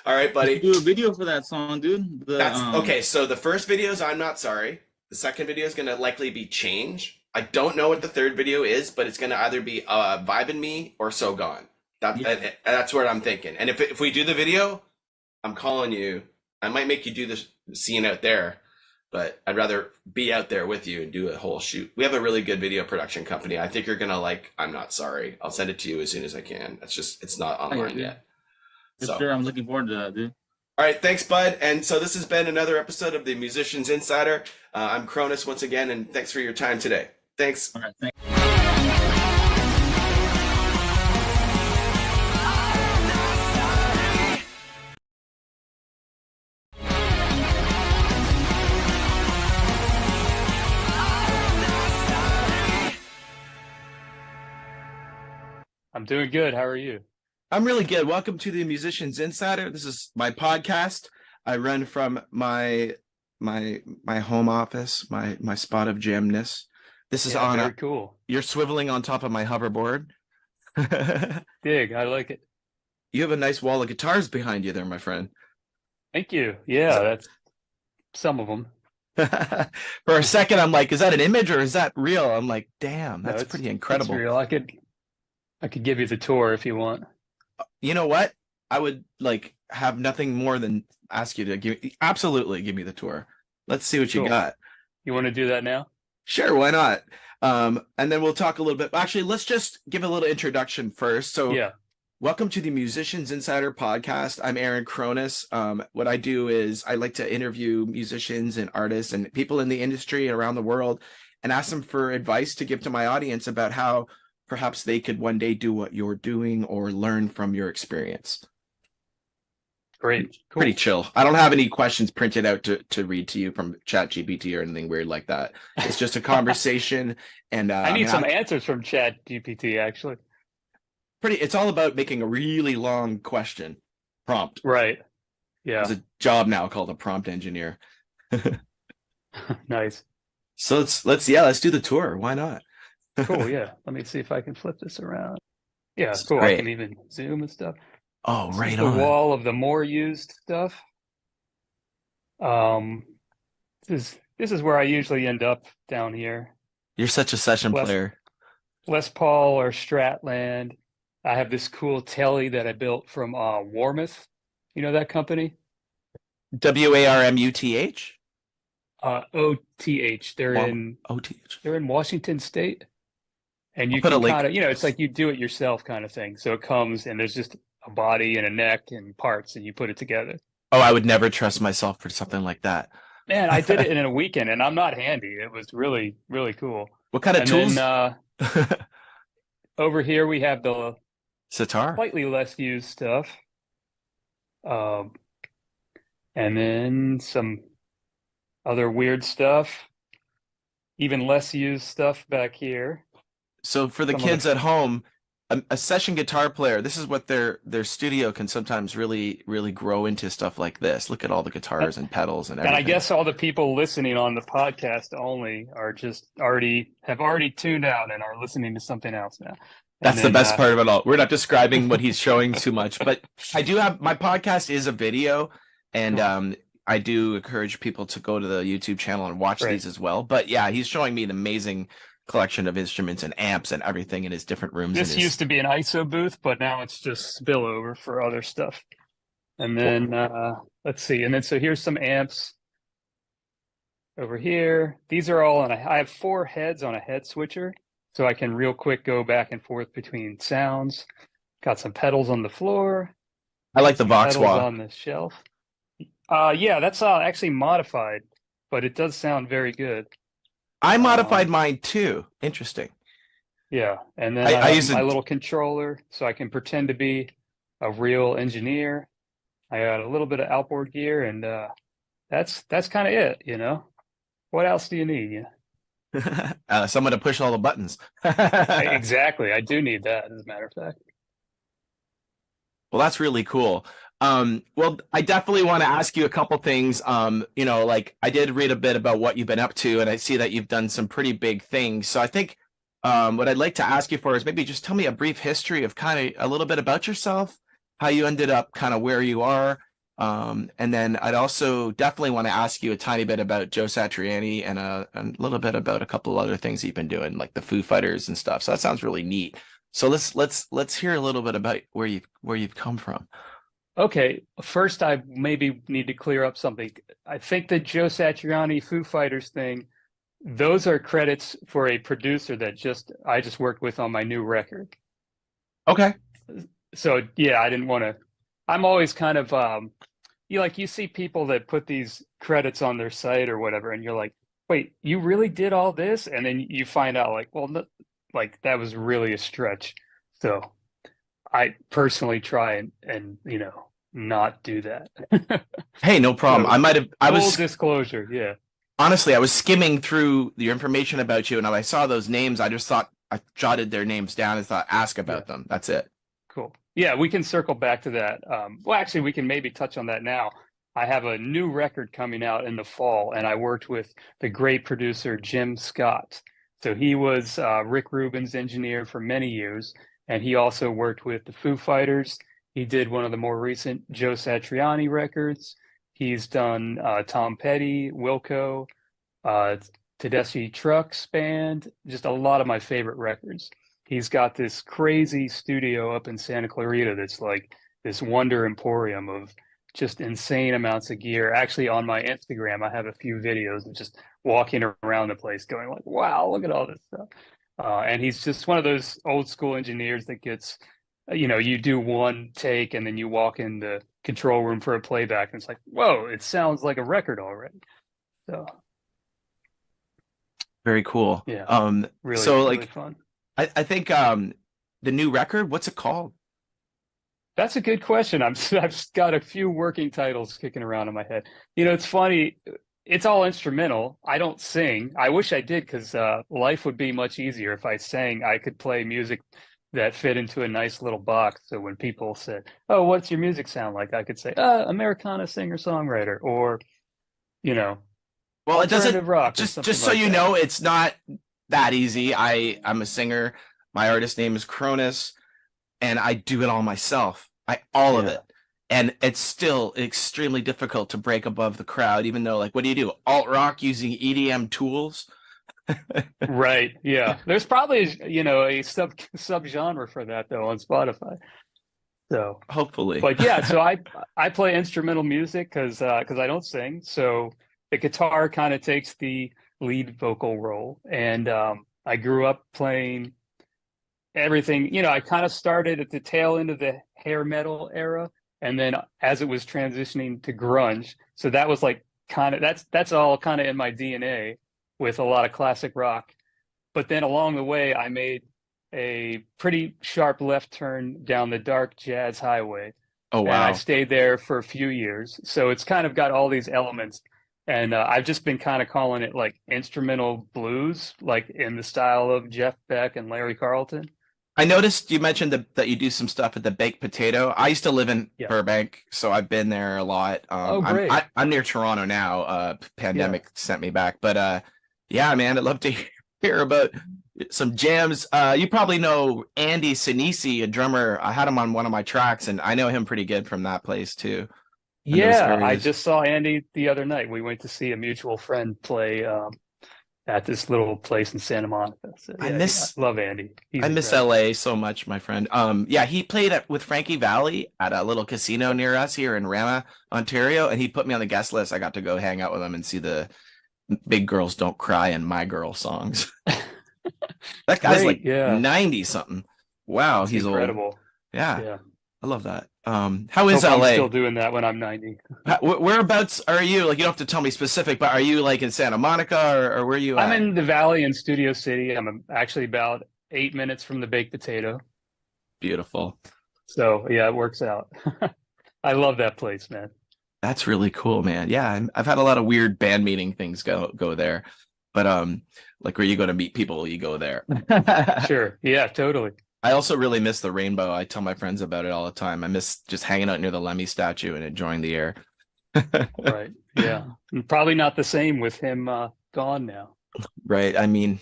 All right, buddy.
Do a video for that song, dude.
Okay, so the first video is I'm Not Sorry. The second video is going to likely be Change. I don't know what the third video is, but it's going to either be Vibin' Me or So Gone. That's what I'm thinking. And if we do the video, I'm calling you. I might make you do the scene out there, but I'd rather be out there with you and do a whole shoot. We have a really good video production company. I think you're going to like I'm Not Sorry. I'll send it to you as soon as I can. It's not online yet.
For sure, I'm looking forward to that, dude.
All right, thanks, bud. And so this has been another episode of the Musicians Insider. I'm KRONIS once again, and thanks for your time today. Thanks.
All right, thanks.
I'm doing good. How are you?
I'm really good. Welcome to the Musicians Insider. This is my podcast. I run from my home office, my spot of jamness. This is
very cool.
You're swiveling on top of my hoverboard.
Dig, I like it.
You have a nice wall of guitars behind you there, my friend.
Thank you. Yeah, that's some of them.
For a second, I'm like, is that an image or is that real? I'm like, damn, that's pretty incredible.
That's real. I could give you the tour if you want.
You know what? I would have nothing more than ask you to absolutely give me the tour. Let's see what you got.
You want to do that now?
Sure, why not? And then we'll talk a little bit. Actually, let's just give a little introduction first. So
yeah.
Welcome to the Musicians Insider podcast. I'm Aaron KRONIS. What I do is I like to interview musicians and artists and people in the industry around the world and ask them for advice to give to my audience about how perhaps they could one day do what you're doing or learn from your experience.
Great. Cool.
Pretty chill. I don't have any questions printed out to read to you from ChatGPT or anything weird like that. It's just a conversation. And
I need some answers from ChatGPT, actually.
It's all about making a really long question prompt.
Right. Yeah.
There's a job now called a prompt engineer.
Nice.
So let's do the tour. Why not?
Cool. Yeah. Let me see if I can flip this around. Yeah. Cool.
Great.
I can even zoom and stuff.
Oh,
This
right
is
on.
the wall of the more used stuff. This is where I usually end up down here.
You're such a session player.
Les Paul or Stratland. I have this cool telly that I built from Warmouth. You know that company?
WARMUTH?
OTH. They're in
OTH.
They're in Washington State. And you
I'll put a
can
link.
kind of, it's like you do it yourself kind of thing. So it comes and there's just a body and a neck and parts and you put it together.
Oh, I would never trust myself for something like that.
Man, I did it in a weekend and I'm not handy. It was really, really cool.
What kind of tools?
Then, over here we have the
Sitar?
slightly less used stuff. And then some other weird stuff. Even less used stuff back here.
So for the kids at home, a session guitar player, this is what their studio can sometimes really, really grow into stuff like this. Look at all the guitars and pedals and everything.
And I guess all the people listening on the podcast only are just have already tuned out and are listening to something else now.
That's the best part of it all. We're not describing what he's showing too much, but I do have, my podcast is a video, and I do encourage people to go to the YouTube channel and watch these as well. But yeah, he's showing me an amazing collection of instruments and amps and everything in his different rooms.
This used to be an ISO booth, but now it's just spillover for other stuff. And then let's see. And then so here's some amps over here. These are all on I have 4 heads on a head switcher, so I can real quick go back and forth between sounds. Got some pedals on the floor.
I like the Vox
pedals
Wah
on the shelf. Yeah, that's actually modified, but it does sound very good.
I modified mine too. Interesting.
Yeah, and then I use my little controller, so I can pretend to be a real engineer. I got a little bit of outboard gear, and that's kind of it, you know. What else do you need?
Someone to push all the buttons.
Exactly. I do need that, as a matter of fact.
Well, that's really cool. Well, I definitely want to ask you a couple things. You know, like I did read a bit about what you've been up to, and I see that you've done some pretty big things. So I think what I'd like to ask you for is maybe just tell me a brief history of kind of a little bit about yourself, how you ended up kind of where you are. And then I'd also definitely want to ask you a tiny bit about Joe Satriani and a little bit about a couple other things you've been doing, like the Foo Fighters and stuff. So that sounds really neat. So let's hear a little bit about where you've come from.
Okay, first I maybe need to clear up something. I think the Joe Satriani Foo Fighters thing, those are credits for a producer that I just worked with on my new record.
Okay.
So yeah, I didn't want to. I'm always kind of you see people that put these credits on their site or whatever, and you're like, wait, you really did all this? And then you find out like, well, no, like that was really a stretch. So I personally try and you know, not do that.
Hey, no problem.
So,
I
full
was
disclosure, yeah.
honestly, I was skimming through your information about you, and when I saw those names, I just thought I jotted their names down and thought ask about them. That's it.
Cool. Yeah, we can circle back to that. Well, actually, we can maybe touch on that now. I have a new record coming out in the fall, and I worked with the great producer Jim Scott. So he was Rick Rubin's engineer for many years, and he also worked with the Foo Fighters. He did one of the more recent Joe Satriani records. He's done Tom Petty, Wilco, Tedeschi Trucks Band, just a lot of my favorite records. He's got this crazy studio up in Santa Clarita that's like this wonder emporium of just insane amounts of gear. Actually, on my Instagram, I have a few videos of just walking around the place going like, wow, look at all this stuff. And he's just one of those old school engineers that gets, you know, you do one take and then you walk in the control room for a playback and it's like, whoa, it sounds like a record already. So
very cool.
Yeah. Really,
so
really
like
fun.
I think the new record, what's it called?
That's a good question. I've got a few working titles kicking around in my head. You know, it's funny. It's all instrumental. I don't sing. I wish I did because life would be much easier if I sang. I could play music that fit into a nice little box. So when people said, "Oh, what's your music sound like?" I could say, "Americana singer-songwriter," or, you know,
well, it doesn't
rock.
Just so you know, it's not that easy. I'm a singer. My artist name is KRONIS, and I do it all myself. All of it. And it's still extremely difficult to break above the crowd, even though, like, what do you do? Alt rock using EDM tools?
Right. Yeah. There's probably, you know, a subgenre for that though on Spotify. So
hopefully.
But yeah, so I play instrumental music because I don't sing. So the guitar kind of takes the lead vocal role. And I grew up playing everything. You know, I kind of started at the tail end of the hair metal era. And then as it was transitioning to grunge, so that was like kind of that's all kind of in my DNA with a lot of classic rock. But then along the way, I made a pretty sharp left turn down the dark jazz highway.
Oh, wow.
And I stayed there for a few years. So it's kind of got all these elements. And I've just been kind of calling it like instrumental blues, like in the style of Jeff Beck and Larry Carlton.
I noticed you mentioned that you do some stuff at the Baked Potato. I used to live in Burbank, so I've been there a lot.
Oh, great.
I'm near Toronto now. Pandemic sent me back. But yeah, man, I'd love to hear about some jams. You probably know Andy Sinisi, a drummer. I had him on one of my tracks, and I know him pretty good from that place too.
Yeah, I just saw Andy the other night. We went to see a mutual friend play at this little place in Santa Monica. So, yeah, I love Andy.
I miss LA so much, my friend. Yeah, he played with Frankie Valli at a little casino near us here in Rama, Ontario, and he put me on the guest list. I got to go hang out with him and see the Big Girls Don't Cry and My Girl songs. That guy's like 90 something. Wow,
That's
he's
incredible.
Old. Yeah, I love that. How
Hope
is LA?
I'm still doing that when I'm 90.
Whereabouts are you? Like, you don't have to tell me specific, but are you like in Santa Monica or where are you at?
I'm in the Valley in Studio City. I'm actually about 8 minutes from the Baked Potato.
Beautiful.
So yeah, it works out. I love that place, man.
That's really cool, man. Yeah, I've had a lot of weird band meeting things go there, but like where you go to meet people, you go there.
Sure. Yeah, totally.
I also really miss the rainbow. I tell my friends about it all the time. I miss just hanging out near the Lemmy statue and enjoying the air.
Right. Yeah. And probably not the same with him gone now.
Right. I mean,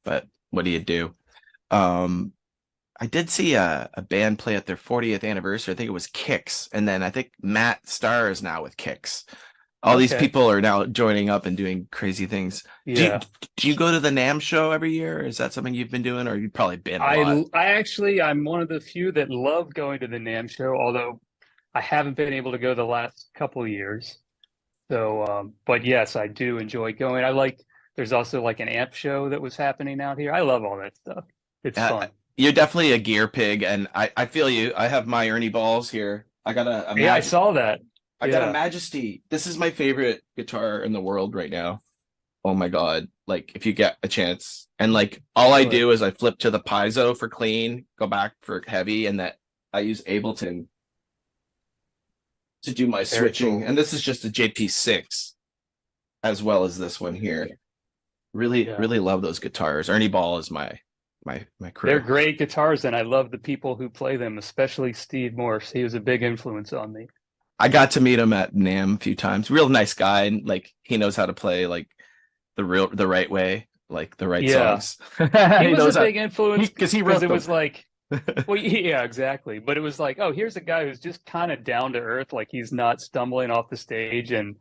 but what do you do? Um, I did see a band play at their 40th anniversary. I think it was Kicks. And then I think Matt Starr is now with Kicks. All these
Okay.
people are now joining up and doing crazy things.
Yeah.
Do you go to the NAMM show every year? Is that something you've been doing, or you've probably been a lot?
I'm one of the few that love going to the NAMM show, although I haven't been able to go the last couple of years. So, but yes, I do enjoy going. There's also like an amp show that was happening out here. I love all that stuff. It's fun.
You're definitely a gear pig, and I feel you. I have my Ernie balls here. I got
Yeah, I saw that.
I got a Majesty. This is my favorite guitar in the world right now. Oh my God. Like if you get a chance. And like all I do is I flip to the piezo for clean, go back for heavy, and that I use Ableton to do my switching. And this is just a JP6 as well as this one here. Really love those guitars. Ernie Ball is my crew.
They're great guitars, and I love the people who play them, especially Steve Morse. He was a big influence on me.
I got to meet him at NAMM a few times. Real nice guy, and like he knows how to play like the right way, like the right songs.
He was a big influence
because he wrote
it
them.
was like, well, yeah, exactly. But it was like, oh, here's a guy who's just kind of down to earth, like he's not stumbling off the stage, and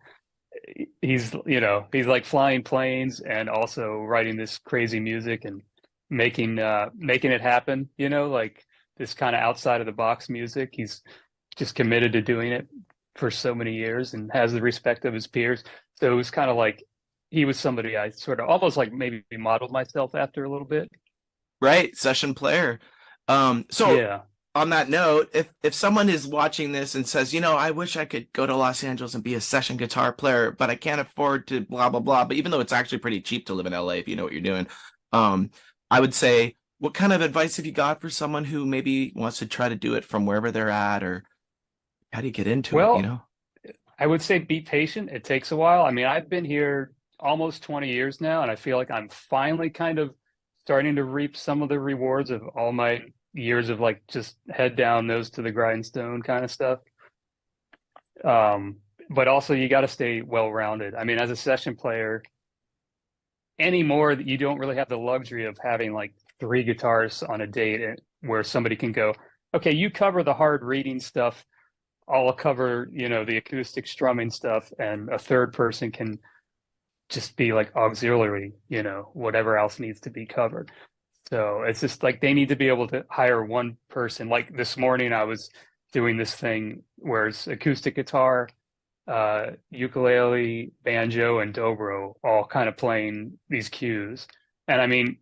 he's like flying planes and also writing this crazy music and making it happen. Like this kind of outside of the box music. He's just committed to doing it for so many years and has the respect of his peers. So it was kind of like he was somebody I sort of almost like maybe modeled myself after a little bit.
Right, session player. So on that note, if someone is watching this and says, I wish I could go to Los Angeles and be a session guitar player, but I can't afford to blah blah blah. But even though it's actually pretty cheap to live in LA if you know what you're doing, I would say, what kind of advice have you got for someone who maybe wants to try to do it from wherever they're at, or how do you get into it?
I would say be patient. It takes a while. I mean, I've been here almost 20 years now, and I feel like I'm finally kind of starting to reap some of the rewards of all my years of like just head down, nose to the grindstone kind of stuff. But also you got to stay well-rounded. I mean, as a session player anymore, you don't really have the luxury of having like 3 guitars on a date where somebody can go, okay, you cover the hard reading stuff, I'll cover, the acoustic strumming stuff, and a third person can just be like auxiliary, whatever else needs to be covered. So it's just like they need to be able to hire one person. Like this morning, I was doing this thing where it's acoustic guitar, ukulele, banjo, and dobro all kind of playing these cues. And I mean,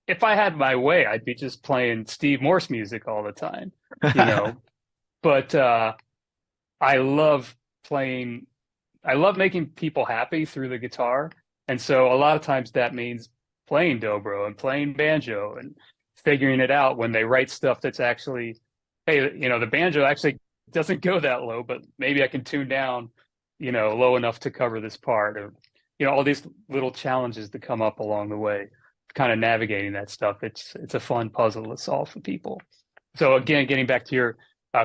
if I had my way, I'd be just playing Steve Morse music all the time, But I love making people happy through the guitar. And so a lot of times that means playing dobro and playing banjo and figuring it out when they write stuff that's actually, hey, the banjo actually doesn't go that low, but maybe I can tune down, low enough to cover this part, or, all these little challenges that come up along the way, kind of navigating that stuff. It's a fun puzzle to solve for people. So again, getting back to your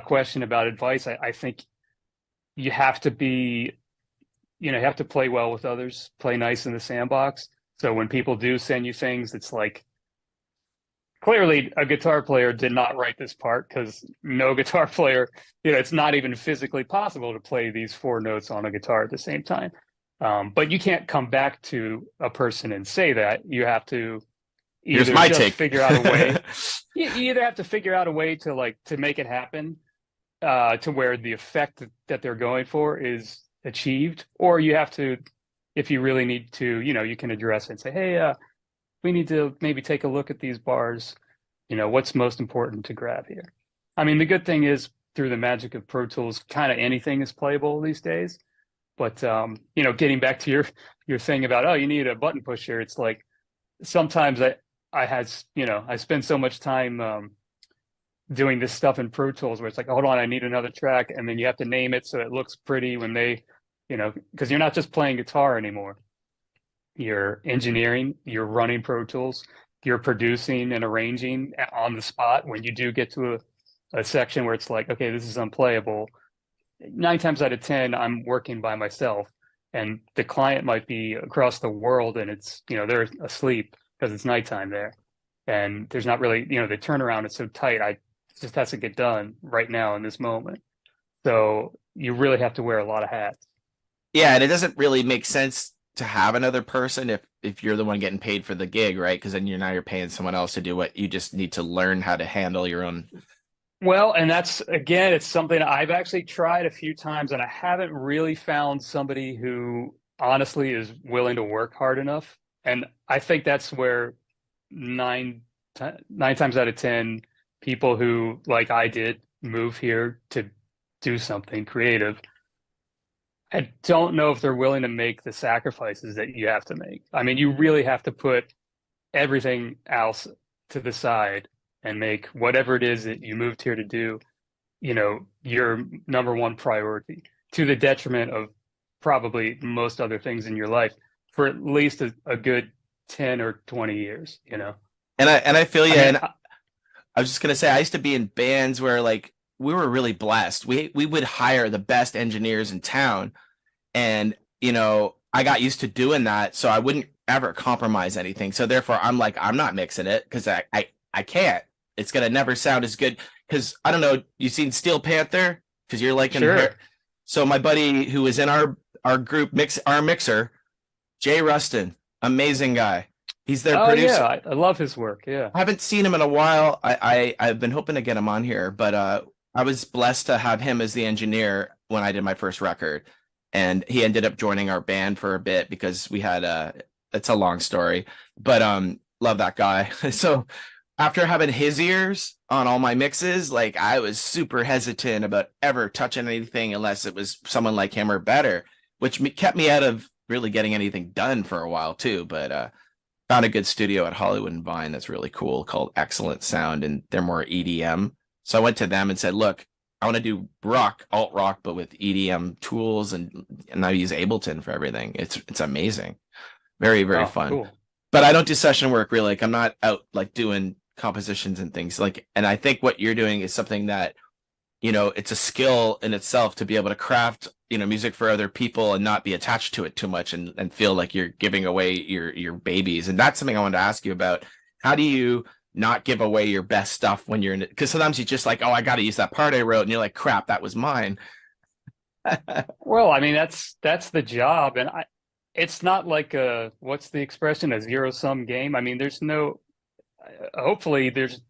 question about advice, I think you have to be, you have to play well with others, play nice in the sandbox. So when people do send you things, it's like, clearly a guitar player did not write this part, because no guitar player, it's not even physically possible to play these 4 notes on a guitar at the same time. But you can't come back to a person and say that. You have to either figure out a way. You either have to figure out a way to make it happen, to where the effect that they're going for is achieved, or you have to, if you really need to, you can address it and say, hey, we need to maybe take a look at these bars. What's most important to grab here? I mean, the good thing is, through the magic of Pro Tools, kind of anything is playable these days. But getting back to your thing about, oh, you need a button pusher, it's like sometimes I spend so much time doing this stuff in Pro Tools where it's like, hold on, I need another track, and then you have to name it so it looks pretty when they, because you're not just playing guitar anymore. You're engineering, you're running Pro Tools, you're producing and arranging on the spot. When you do get to a section where it's like, okay, this is unplayable, 9 times out of 10, I'm working by myself, and the client might be across the world, and it's, they're asleep because it's nighttime there, and there's not really, the turnaround is so tight. It just has to get done right now in this moment. So you really have to wear a lot of hats.
Yeah, and it doesn't really make sense to have another person if you're the one getting paid for the gig, right? Because then you're paying someone else to do what you just need to learn how to handle your own.
Well, and that's, again, it's something I've actually tried a few times, and I haven't really found somebody who honestly is willing to work hard enough. And I think that's where nine times out of 10 people who, like I did, move here to do something creative, I don't know if they're willing to make the sacrifices that you have to make. I mean, you really have to put everything else to the side and make whatever it is that you moved here to do, your number one priority, to the detriment of probably most other things in your life for at least a good 10 or 20 years,
And I feel you. And I was just going to say, I used to be in bands where like we were really blessed. We would hire the best engineers in town, and I got used to doing that, so I wouldn't ever compromise anything. So therefore, I'm like, I'm not mixing it because I can't. It's gonna never sound as good. Because I don't know, you seen Steel Panther? Because you're like,
sure.
So my buddy who was in our group mixer, Jay Rustin, amazing guy. He's their producer.
Yeah, I love his work. Yeah,
I haven't seen him in a while. I've been hoping to get him on here, but I was blessed to have him as the engineer when I did my first record, and he ended up joining our band for a bit because we had it's a long story, but love that guy. So after having his ears on all my mixes, like I was super hesitant about ever touching anything unless it was someone like him or better, which kept me out of really getting anything done for a while too. But found a good studio at Hollywood and Vine that's really cool called Excellent Sound, and they're more EDM. So I went to them and said, look, I want to do alt rock, but with EDM tools, and I use Ableton for everything. It's amazing. Very, very fun.
Cool.
But I don't do session work really. Like I'm not out like doing compositions and things like, and I think what you're doing is something that, it's a skill in itself to be able to craft, music for other people and not be attached to it too much and feel like you're giving away your babies. And that's something I wanted to ask you about. How do you not give away your best stuff when you're in it? Because sometimes you just like, oh, I got to use that part I wrote, and you're like, crap, that was mine.
Well, I mean, that's the job, and it's not like what's the expression, a zero-sum game. I mean, hopefully there's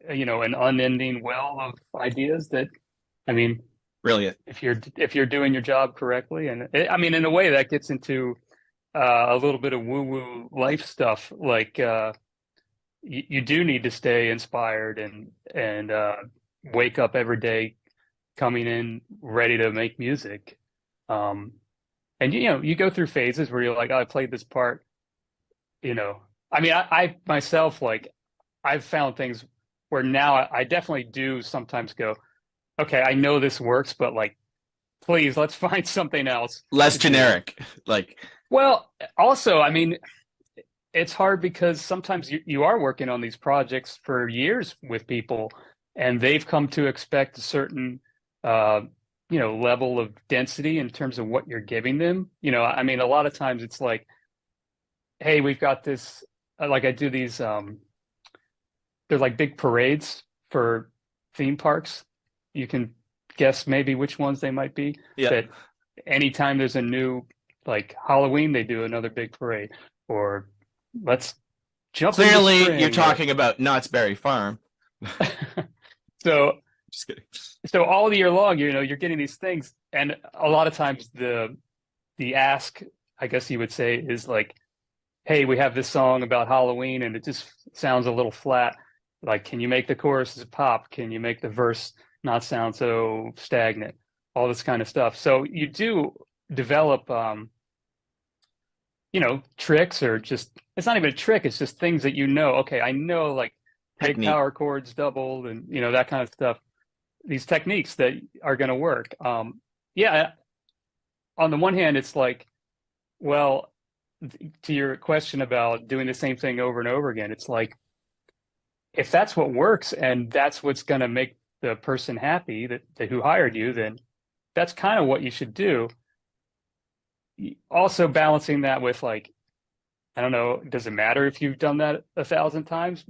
an unending well of ideas that, I mean,
brilliant
if you're doing your job correctly. And I mean, in a way that gets into a little bit of woo-woo life stuff, like you do need to stay inspired and wake up every day coming in ready to make music. And you go through phases where you're like, oh, I played this part, I mean, I myself, like, I've found things where now I definitely do sometimes go, okay, I know this works, but like, please, let's find something else.
Less generic.
Well, also, I mean, it's hard because sometimes you are working on these projects for years with people, and they've come to expect a certain, level of density in terms of what you're giving them. I mean, a lot of times it's like, hey, we've got this, like I do these, they're like big parades for theme parks. You can guess maybe which ones they might be.
Yeah.
That anytime there's a new, like Halloween, they do another big parade. Or let's jump.
Clearly, you're talking about Knott's Berry Farm.
So,
just kidding.
So all year long, you're getting these things, and a lot of times the ask, I guess you would say, is like, hey, we have this song about Halloween, and it just sounds a little flat. Like, can you make the choruses pop? Can you make the verse not sound so stagnant? All this kind of stuff. So you do develop, tricks, or just, it's not even a trick. It's just things that okay, I know, like, make
Technique.
power chords doubled and, you know, that kind of stuff. These techniques that are going to work. Yeah, on the one hand, it's like, well, to your question about doing the same thing over and over again, it's like, if that's what works and that's what's going to make the person happy that who hired you, then that's kind of what you should do. Also balancing that with like, I don't know, does it matter if you've done that 1,000 times?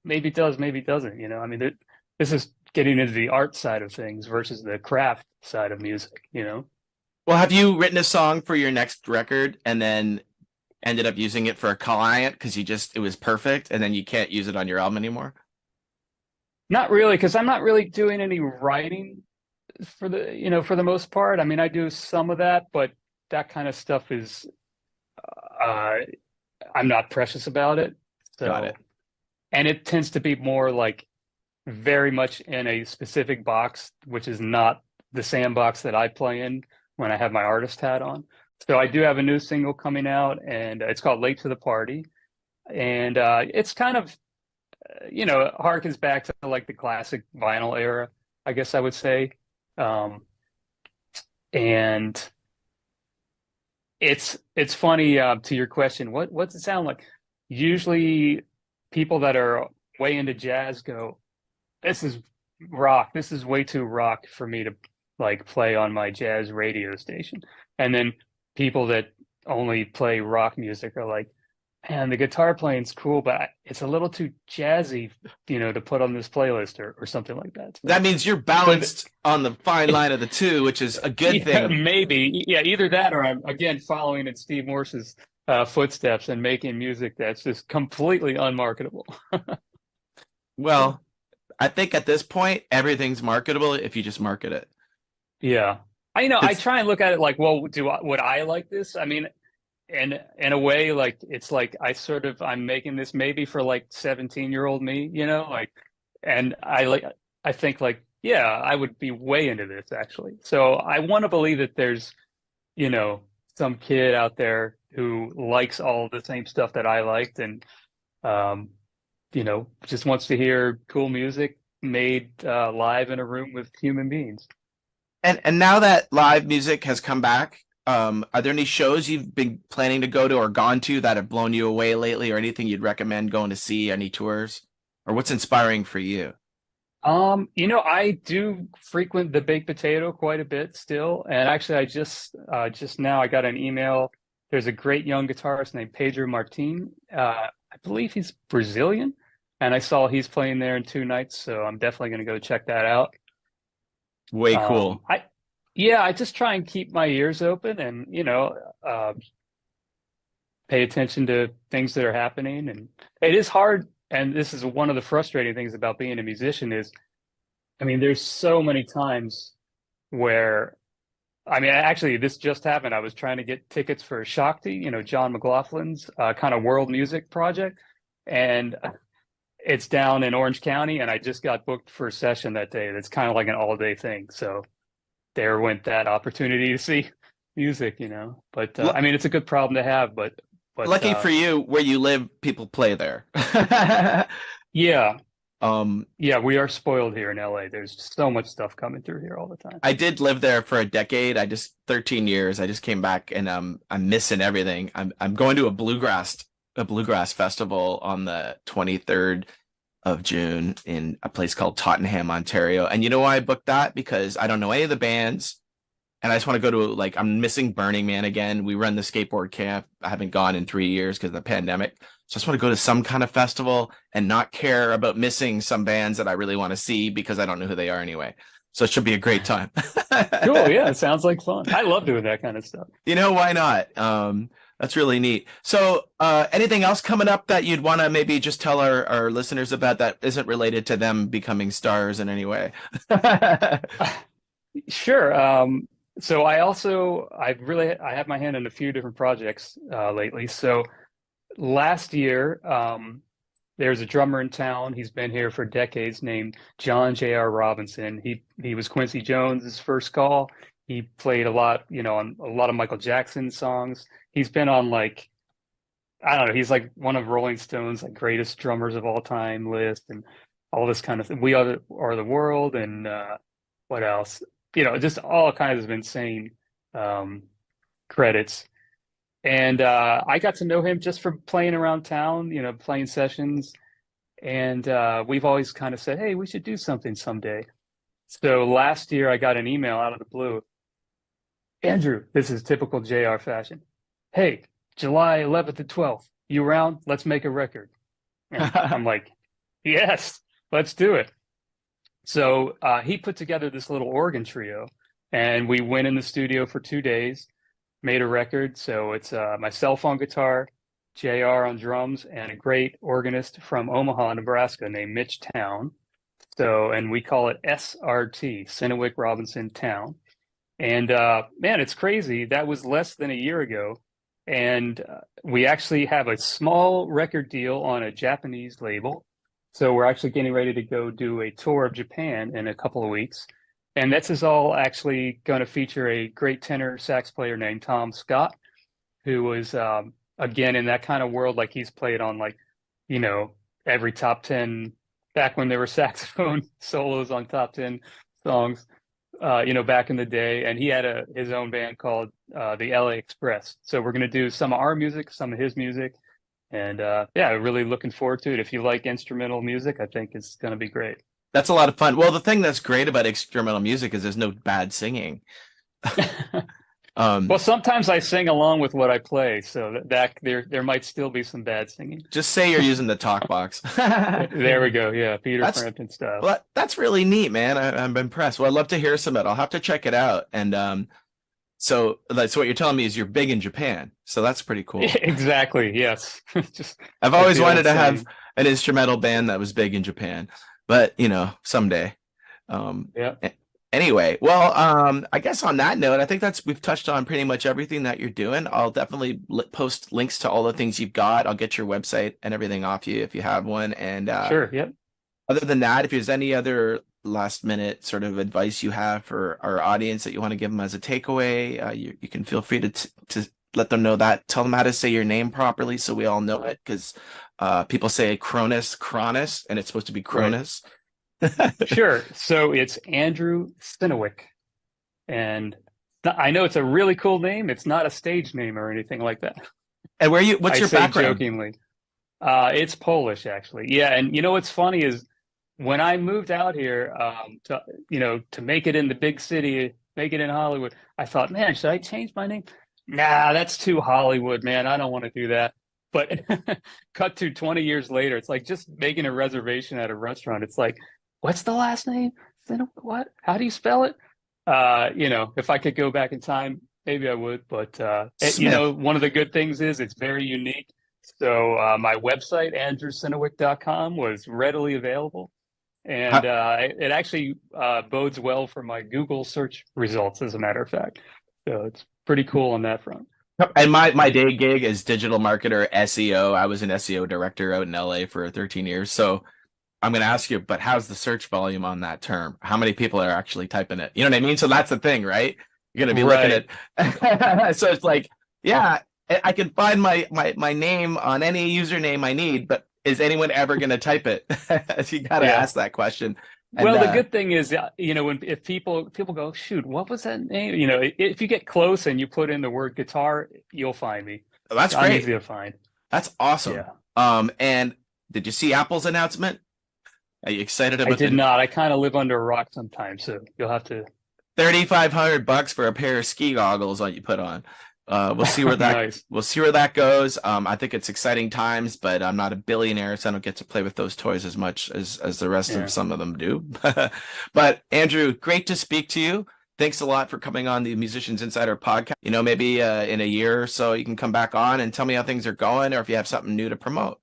Maybe it does, maybe it doesn't. You know, I mean, this is getting into the art side of things versus the craft side of music, you know?
Well, have you written a song for your next record and then ended up using it for a client because it was perfect, and then you can't use it on your album anymore?
Not really, because I'm not really doing any writing for the most part. I mean, I do some of that, but that kind of stuff is, I'm not precious about it. So,
Got it.
and it tends to be more like very much in a specific box, which is not the sandbox that I play in when I have my artist hat on. So I do have a new single coming out, and it's called Late to the Party. And it's kind of, harkens back to like the classic vinyl era, I guess I would say. And it's funny, to your question, what's it sound like? Usually people that are way into jazz go, this is rock. This is way too rock for me to like play on my jazz radio station. And then people that only play rock music are like, man, the guitar playing's cool, but it's a little too jazzy, to put on this playlist or something like that. So,
That means you're balanced on the fine line of the two, which is a good thing.
Maybe. Yeah, either that or I'm, again, following in Steve Morse's footsteps and making music that's just completely unmarketable.
Well, I think at this point, everything's marketable if you just market it.
Yeah. I try and look at it like, well, would I like this? I mean, and in a way, like, it's like I'm making this maybe for like 17-year-old me, and I think like, yeah, I would be way into this actually. So I want to believe that there's, some kid out there who likes all the same stuff that I liked and, just wants to hear cool music made live in a room with human beings.
And now that live music has come back, are there any shows you've been planning to go to or gone to that have blown you away lately, or anything you'd recommend going to see, any tours, or what's inspiring for you?
I do frequent the Baked Potato quite a bit still. And actually, I just now I got an email. There's a great young guitarist named Pedro Martin. I believe he's Brazilian. And I saw he's playing there in 2 nights. So I'm definitely going to go check that out.
Way cool.
I just try and keep my ears open and, pay attention to things that are happening. And it is hard. And this is one of the frustrating things about being a musician is, there's so many times where, actually, this just happened. I was trying to get tickets for Shakti, John McLaughlin's kind of world music project. And it's down in Orange County, and I just got booked for a session that day. That's kind of like an all-day thing. So there went that opportunity to see music, But it's a good problem to have. But
lucky for you, where you live, people play there.
Yeah. We are spoiled here in LA. There's so much stuff coming through here all the time.
I did live there for a decade. 13 years. I just came back, and I'm missing everything. I'm going to a bluegrass festival on the 23rd of June in a place called Tottenham, Ontario. And you know why I booked that? Because I don't know any of the bands. And I just want to go to, I'm missing Burning Man again. We run the skateboard camp. I haven't gone in 3 years because of the pandemic. So I just want to go to some kind of festival and not care about missing some bands that I really want to see because I don't know who they are anyway. So it should be a great time.
Cool. Yeah, it sounds like fun. I love doing that kind of stuff.
Why not? That's really neat. So anything else coming up that you'd want to maybe just tell our listeners about that isn't related to them becoming stars in any way?
Sure. So I have my hand in a few different projects lately. So last year, there's a drummer in town. He's been here for decades named John J.R. Robinson. He was Quincy Jones's first call. He played a lot, on a lot of Michael Jackson songs. He's been on I don't know. He's like one of Rolling Stone's like greatest drummers of all time list, and all this kind of thing. We are the world, and what else? Just all kinds of insane um, credits. And I got to know him just from playing around town, playing sessions. And we've always kind of said, hey, we should do something someday. So last year I got an email out of the blue. Andrew, this is typical JR fashion. Hey, July 11th and 12th, you around? Let's make a record. And I'm like, yes, let's do it. So he put together this little organ trio, and we went in the studio for 2 days, made a record. So it's myself on guitar, JR on drums, and a great organist from Omaha, Nebraska named Mitch Town. So, and we call it SRT, Sinowick Robinson Town. And man, it's crazy. That was less than a year ago. And we actually have a small record deal on a Japanese label. So we're actually getting ready to go do a tour of Japan in a couple of weeks. And this is all actually going to feature a great tenor sax player named Tom Scott, who was, again, in that kind of world, like he's played on every top 10, back when there were saxophone solos on top 10 songs, back in the day. And he had his own band called the LA Express. So we're going to do some of our music, some of his music. And yeah, really looking forward to it. If you like instrumental music, I think it's going to be great.
That's a lot of fun. Well, the thing that's great about instrumental music is there's no bad singing.
Well, sometimes I sing along with what I play, so that there might still be some bad singing.
Just say you're using the talk box.
There we go. Yeah, Peter Frampton style.
Well, that's really neat, man. I'm impressed. Well, I'd love to hear some of it. I'll have to check it out. And so what you're telling me is you're big in Japan. So that's pretty cool.
Exactly. Yes.
I've always wanted to have an instrumental band that was big in Japan, but someday.
Yeah.
Anyway, well, I guess on that note, I think we've touched on pretty much everything that you're doing. I'll definitely post links to all the things you've got. I'll get your website and everything off you if you have one. And
sure, yep.
Other than that, if there's any other last minute sort of advice you have for our audience that you want to give them as a takeaway, you can feel free to let them know that. Tell them how to say your name properly so we all know it, because people say KRONIS, and it's supposed to be KRONIS.
Right. Sure. So it's Andrew Sinowick. And I know it's a really cool name. It's not a stage name or anything like that.
And what's your background?
Jokingly. It's Polish, actually. Yeah. And what's funny is when I moved out here to make it in the big city, make it in Hollywood, I thought, man, should I change my name? Nah, that's too Hollywood, man. I don't want to do that. But cut to 20 years later, it's like just making a reservation at a restaurant. It's like, what's the last name? What? How do you spell it? If I could go back in time, maybe I would. But, one of the good things is it's very unique. So my website, andrewsinowick.com, was readily available. And it actually bodes well for my Google search results, as a matter of fact. So it's pretty cool on that front.
And my day gig is digital marketer, SEO. I was an SEO director out in LA for 13 years. So I'm going to ask you, but how's the search volume on that term? How many people are actually typing it? You know what I mean? So that's the thing, right? You're going to be looking at. So it's like, yeah, I can find my name on any username I need, but is anyone ever going to type it? You got to ask that question. And,
well, the good thing is, if people go, shoot, what was that name? If you get close and you put in the word guitar, you'll find me.
That's great.
Easy to find.
That's awesome.
Yeah.
And did you see Apple's announcement? Are you excited about it?
I did not. I kind of live under a rock sometimes, so you'll have to.
$3,500 for a pair of ski goggles that you put on. We'll see where that
Nice.
We'll see where that goes. I think it's exciting times, but I'm not a billionaire, so I don't get to play with those toys as much as the rest of some of them do. But Andrew, great to speak to you. Thanks a lot for coming on the Musicians Insider podcast. Maybe in a year or so you can come back on and tell me how things are going, or if you have something new to promote.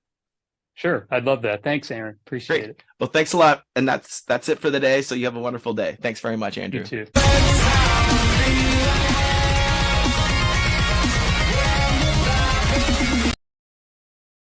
Sure, I'd love that. Thanks, Aaron. Appreciate it.
Well, thanks a lot, and that's it for the day. So you have a wonderful day. Thanks very much, Andrew.
You too.